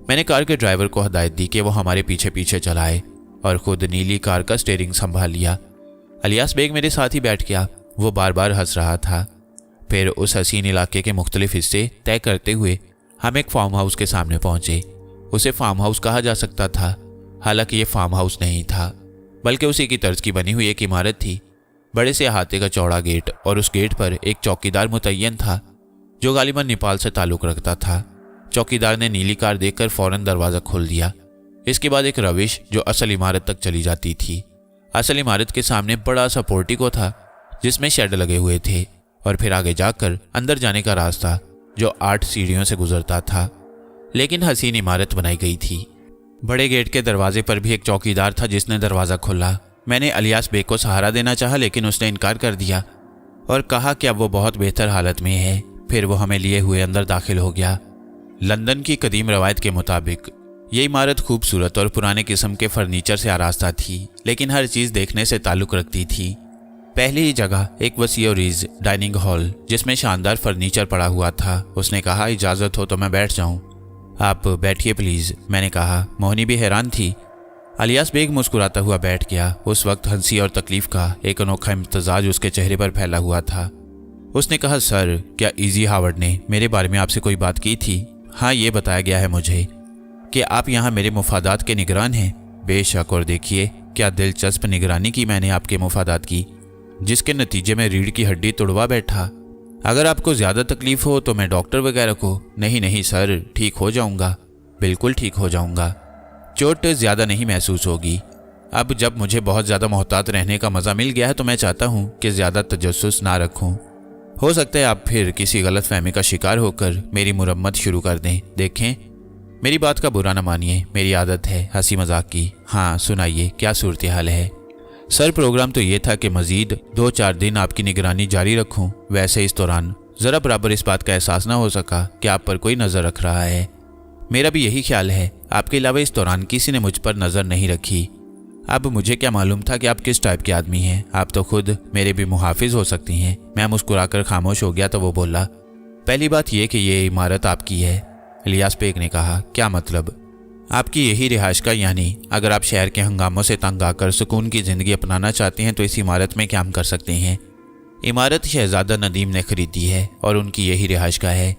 मैंने कार के ड्राइवर को हदायत दी कि वो हमारे पीछे पीछे चलाए और खुद नीली कार का स्टीयरिंग संभाल लिया। अलियास बेग मेरे साथ ही बैठ गया। वो बार बार हंस रहा था। फिर उस हसीन इलाके के मुख्तलिफ हिस्से तय करते हुए हम एक फार्म हाउस के सामने पहुंचे। उसे फार्म हाउस कहा जा सकता था, हालांकि ये फार्म हाउस नहीं था, बल्कि उसी की तर्ज की बनी हुई एक इमारत थी। बड़े से अहाते का चौड़ा गेट और उस गेट पर एक चौकीदार मुतय्यन था जो गालिबन नेपाल से ताल्लुक़ रखता था। चौकीदार ने नीली कार देखकर फौरन दरवाज़ा खोल दिया। इसके बाद एक रविश जो असल इमारत तक चली जाती थी। असल इमारत के सामने बड़ा सा पोर्टिको था जिसमें शेड लगे हुए थे और फिर आगे जाकर अंदर जाने का रास्ता जो 8 सीढ़ियों से गुजरता था, लेकिन हसीन इमारत बनाई गई थी। बड़े गेट के दरवाजे पर भी एक चौकीदार था जिसने दरवाज़ा खोला। मैंने अलियास बेग को सहारा देना चाहा, लेकिन उसने इनकार कर दिया और कहा कि अब वो बहुत बेहतर हालत में है। फिर वो हमें लिए हुए अंदर दाखिल हो गया। लंदन की कदीम रवायत के मुताबिक ये इमारत खूबसूरत और पुराने किस्म के फर्नीचर से आरास्ता थी, लेकिन हर चीज़ देखने से ताल्लुक़ रखती थी। पहली ही जगह एक वसी और रीज़ डाइनिंग हॉल जिसमें शानदार फर्नीचर पड़ा हुआ था। उसने कहा, इजाज़त हो तो मैं बैठ जाऊं? आप बैठिए प्लीज़, मैंने कहा। मोहनी भी हैरान थी। अलियास बेग मुस्कुराता हुआ बैठ गया। उस वक्त हंसी और तकलीफ का एक अनोखा इम्तजाज उसके चेहरे पर फैला हुआ था। उसने कहा, सर, क्या इजी हावर्ड ने मेरे बारे में आपसे कोई बात की थी? हाँ, ये बताया गया है मुझे कि आप यहाँ मेरे मुफादात के निगरान हैं। बेशक, और देखिए क्या दिलचस्प निगरानी की मैंने आपके मुफादात की, जिसके नतीजे में रीढ़ की हड्डी तुड़वा बैठा। अगर आपको ज़्यादा तकलीफ हो तो मैं डॉक्टर वगैरह को? नहीं नहीं सर, ठीक हो जाऊँगा, बिल्कुल ठीक हो जाऊँगा, चोट ज़्यादा नहीं महसूस होगी। अब जब मुझे बहुत ज़्यादा मोहतात रहने का मज़ा मिल गया है तो मैं चाहता हूँ कि ज़्यादा तजस्सुस ना रखूँ। हो सकता है आप फिर किसी गलत फहमी का शिकार होकर मेरी मुरम्मत शुरू कर दें। देखें, मेरी बात का बुरा न मानिए, मेरी आदत है हंसी मजाक की। हाँ सुनाइए, क्या सूरत हाल है? सर प्रोग्राम तो ये था कि मजीद 2-4 दिन आपकी निगरानी जारी रखूं। वैसे इस दौरान ज़रा बराबर इस बात का एहसास ना हो सका कि आप पर कोई नज़र रख रहा है। मेरा भी यही ख्याल है। आपके अलावा इस दौरान किसी ने मुझ पर नज़र नहीं रखी। अब मुझे क्या मालूम था कि आप किस टाइप के आदमी हैं। आप तो खुद मेरे भी मुहाफिज हो सकती हैं। मैं मुस्कुराकर खामोश हो गया तो वो बोला, पहली बात यह कि ये इमारत आपकी है। इलियास बेग ने कहा, क्या मतलब? आपकी यही रिहाइश का, यानी अगर आप शहर के हंगामों से तंग आकर सुकून की ज़िंदगी अपनाना चाहते हैं तो इस इमारत में क्याम कर सकते हैं। इमारत शहजादा नदीम ने खरीदी है और उनकी यही रिहाइश का है।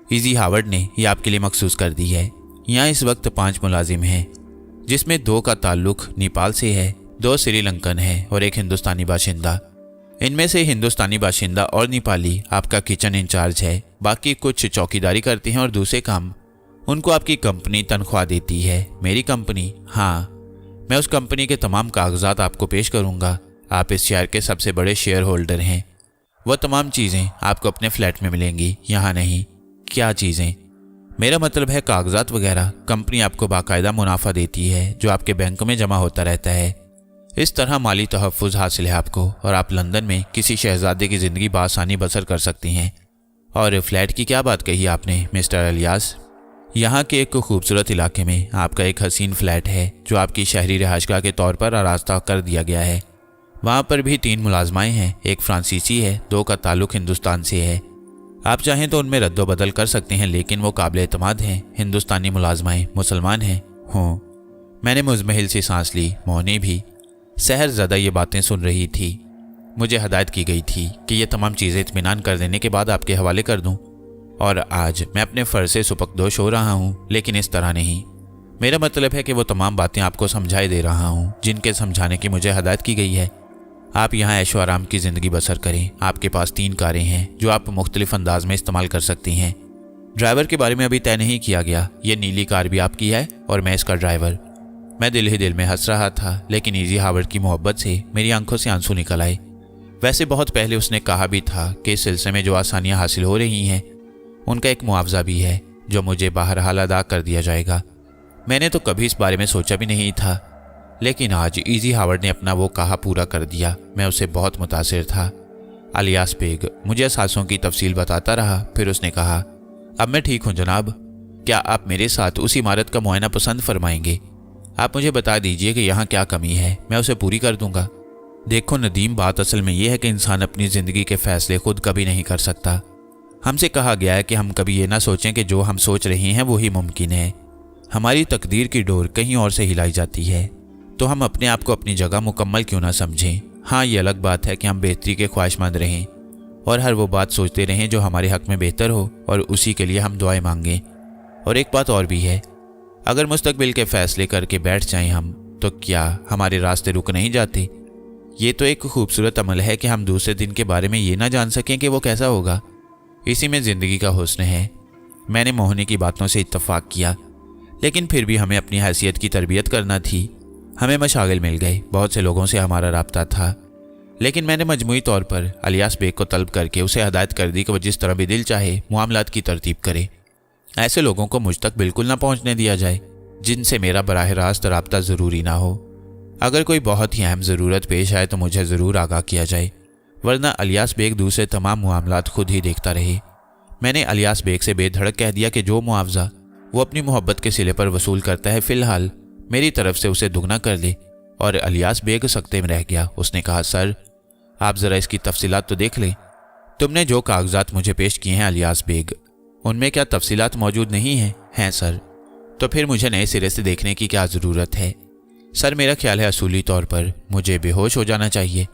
इजी हावर्ड ने यह आपके लिए मखसूस कर दी है। यहाँ इस वक्त 5 मुलाजिम हैं, जिसमें 2 का ताल्लुक नेपाल से है, 2 श्रीलंकन है और 1 हिंदुस्तानी बाशिंदा। इनमें से हिंदुस्तानी बाशिंदा और नेपाली आपका किचन इंचार्ज है। बाकी कुछ चौकीदारी करते हैं और दूसरे काम उनको आपकी कंपनी तनख्वाह देती है। मेरी कंपनी? हाँ, मैं उस कंपनी के तमाम कागजात आपको पेश करूँगा। आप इस शेयर के सबसे बड़े शेयर होल्डर हैं। वह तमाम चीज़ें आपको अपने फ्लैट में मिलेंगी, यहाँ नहीं। क्या चीज़ें? मेरा मतलब है कागजात वगैरह। कंपनी आपको बाकायदा मुनाफा देती है जो आपके बैंक में जमा होता रहता है। इस तरह माली तहफ़्फ़ुज़ हासिल है आपको और आप लंदन में किसी शहजादे की ज़िंदगी बआसानी बसर कर सकती हैं। और फ्लैट की क्या बात कही आपने मिस्टर इलियास? यहाँ के एक खूबसूरत इलाके में आपका एक हसीन फ्लैट है जो आपकी शहरी रिहाइशगाह के तौर पर आरास्ता कर दिया गया है। वहाँ पर भी 3 मुलाजमाएँ हैं, एक फ्रांसीसी है, 2 का ताल्लुक हिंदुस्तान से है। आप चाहें तो उनमें रद्दो बदल कर सकते हैं, लेकिन वो काबिल एतमाद हैं। हिंदुस्तानी मुलाजमाएँ मुसलमान हैं। हों। मैंने मुज़महिल सी सांस ली। मोहनी भी सहरज़दा ये बातें सुन रही थी। मुझे हदायत की गई थी कि ये तमाम चीज़ें इत्मीनान कर देने के बाद आपके हवाले कर दूं, और आज मैं अपने फ़र्ज से सुपकदोश हो रहा हूँ, लेकिन इस तरह नहीं। मेरा मतलब है कि वो तमाम बातें आपको समझाए दे रहा हूँ जिनके समझाने की मुझे हदायत की गई है। आप यहाँ ऐशो आराम की ज़िंदगी बसर करें। आपके पास 3 कारें हैं जो आप मुख्तलिफ अंदाज में इस्तेमाल कर सकती हैं। ड्राइवर के बारे में अभी तय नहीं किया गया। ये नीली कार भी आपकी है और मैं इसका ड्राइवर। मैं दिल ही दिल में हंस रहा था, लेकिन इजी हावर्ड की मोहब्बत से मेरी आंखों से आंसू निकल आए। वैसे बहुत पहले उसने कहा भी था कि इस सिलसिले में जो आसानियाँ हासिल हो रही हैं उनका एक मुआवजा भी है जो मुझे बहरहाल अदा कर दिया जाएगा। मैंने तो कभी इस बारे में सोचा भी नहीं था, लेकिन आज इजी हावर्ड ने अपना वो कहा पूरा कर दिया। मैं उससे बहुत मुतासिर था। इलियास बेग मुझे एहसासों की तफसील बताता रहा। फिर उसने कहा, अब मैं ठीक हूँ जनाब। क्या आप मेरे साथ उस इमारत का मुआयना पसंद फरमाएंगे? आप मुझे बता दीजिए कि यहाँ क्या कमी है, मैं उसे पूरी कर दूंगा। देखो नदीम, बात असल में यह है कि इंसान अपनी ज़िंदगी के फ़ैसले खुद कभी नहीं कर सकता। हमसे कहा गया है कि हम कभी ये ना सोचें कि जो हम सोच रहे हैं वही मुमकिन है। हमारी तकदीर की डोर कहीं और से हिलाई जाती है, तो हम अपने आप को अपनी जगह मुकम्मल क्यों ना समझें। हाँ, ये अलग बात है कि हम बेहतरी के ख्वाहिशमंद रहें और हर वो बात सोचते रहें जो हमारे हक़ में बेहतर हो, और उसी के लिए हम दुआएं मांगें। और एक बात और भी है, अगर मुस्तकबिल के फ़ैसले करके बैठ जाएं हम, तो क्या हमारे रास्ते रुक नहीं जाते? ये तो एक खूबसूरत अमल है कि हम दूसरे दिन के बारे में ये ना जान सकें कि वो कैसा होगा। इसी में ज़िंदगी का हुस्न है। मैंने मोहनी की बातों से इत्तफाक किया, लेकिन फिर भी हमें अपनी हैसियत की तरबियत करना थी। हमें मशागिल मिल गए, बहुत से लोगों से हमारा राब्ता था, लेकिन मैंने मजमूई तौर पर इलियास बेग को तलब करके उसे हदायत कर दी कि वो जिस तरह भी दिल चाहे मामलात की तरतीब करे। ऐसे लोगों को मुझ तक बिल्कुल ना पहुंचने दिया जाए जिनसे मेरा बराह रास्त राब्ता ज़रूरी ना हो। अगर कोई बहुत ही अहम ज़रूरत पेश आए तो मुझे ज़रूर आगाह किया जाए, वरना इलियास बेग दूसरे तमाम मामलात खुद ही देखता रहे। मैंने इलियास बेग से बेधड़क कह दिया कि जो मुआवजा वो अपनी मोहब्बत के सिले पर वसूल करता है, फ़िलहाल मेरी तरफ से उसे दुगना कर दे। और इलियास बेग सकते में रह गया। उसने कहा, सर आप ज़रा इसकी तफसीलात तो देख लें। तुमने जो कागजात मुझे पेश किए हैं इलियास बेग, उनमें क्या तफसीलात मौजूद नहीं हैं? हैं सर। तो फिर मुझे नए सिरे से देखने की क्या ज़रूरत है? सर मेरा ख्याल है असूली तौर पर मुझे बेहोश हो जाना चाहिए।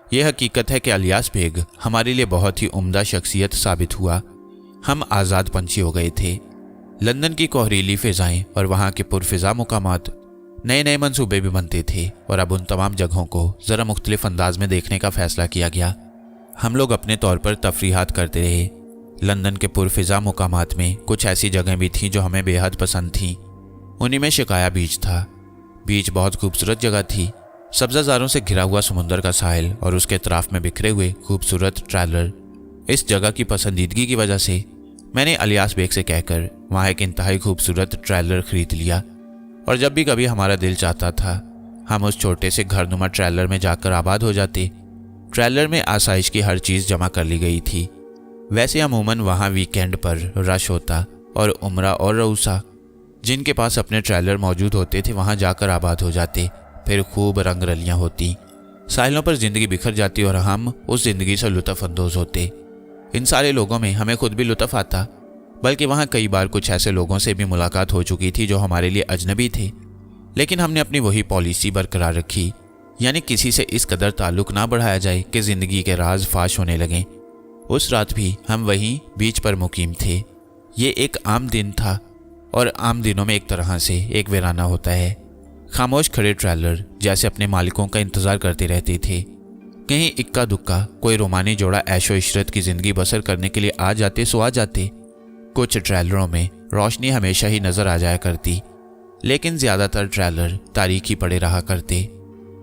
यह हकीकत है कि इलियास बेग हमारे लिए बहुत ही उम्दा शख्सियत साबित हुआ। हम आज़ाद पंछी हो गए थे। लंदन की कोहरीली फ़िज़ाएँ और वहाँ के पुरफ़िज़ा मुकामात, नए नए मंसूबे भी बनते थे, और अब उन तमाम जगहों को ज़रा मुख्तलिफ अंदाज में देखने का फ़ैसला किया गया। हम लोग अपने तौर पर तफरीहात करते रहे। लंदन के पुरफ़िज़ा मुकामात में कुछ ऐसी जगहें भी थीं जो हमें बेहद पसंद थीं। उन्हीं में शिकाया बीच था। बीच बहुत खूबसूरत जगह थी, सब्ज़ाज़ारों से घिरा हुआ समुंदर का साहिल और उसके अतराफ़ में बिखरे हुए खूबसूरत ट्रैलर। इस जगह की पसंदीदगी की वजह से मैंने इलियास बेग से कहकर वहाँ एक इंतहाई खूबसूरत ट्रेलर खरीद लिया और जब भी कभी हमारा दिल चाहता था हम उस छोटे से घरनुमा ट्रेलर में जाकर आबाद हो जाते। ट्रेलर में आसाइश की हर चीज़ जमा कर ली गई थी। वैसे अमूमन वहाँ वीकेंड पर रश होता और उमरा और रऊसा जिनके पास अपने ट्रेलर मौजूद होते थे वहाँ जाकर आबाद हो जाते। फिर खूब रंग रलियाँ होती, साहिलों पर ज़िंदगी बिखर जाती और हम उस ज़िंदगी से लुत्फ़ अंदोज़ होते। इन सारे लोगों में हमें खुद भी लुत्फ़ आता, बल्कि वहाँ कई बार कुछ ऐसे लोगों से भी मुलाकात हो चुकी थी जो हमारे लिए अजनबी थे, लेकिन हमने अपनी वही पॉलिसी बरकरार रखी, यानी किसी से इस कदर ताल्लुक़ ना बढ़ाया जाए कि ज़िंदगी के राज फाश होने लगें। उस रात भी हम वहीं बीच पर मुकीम थे। ये एक आम दिन था और आम दिनों में एक तरह से एक वीराना होता है। खामोश खड़े ट्रेलर जैसे अपने मालिकों का इंतज़ार करते रहते थे। कहीं इक्का दुक्का कोई रोमानी जोड़ा ऐशो इशरत की ज़िंदगी बसर करने के लिए आ जाते सो आ जाते। कुछ ट्रेलरों में रोशनी हमेशा ही नज़र आ जाया करती, लेकिन ज़्यादातर ट्रेलर तारीख ही पड़े रहा करते।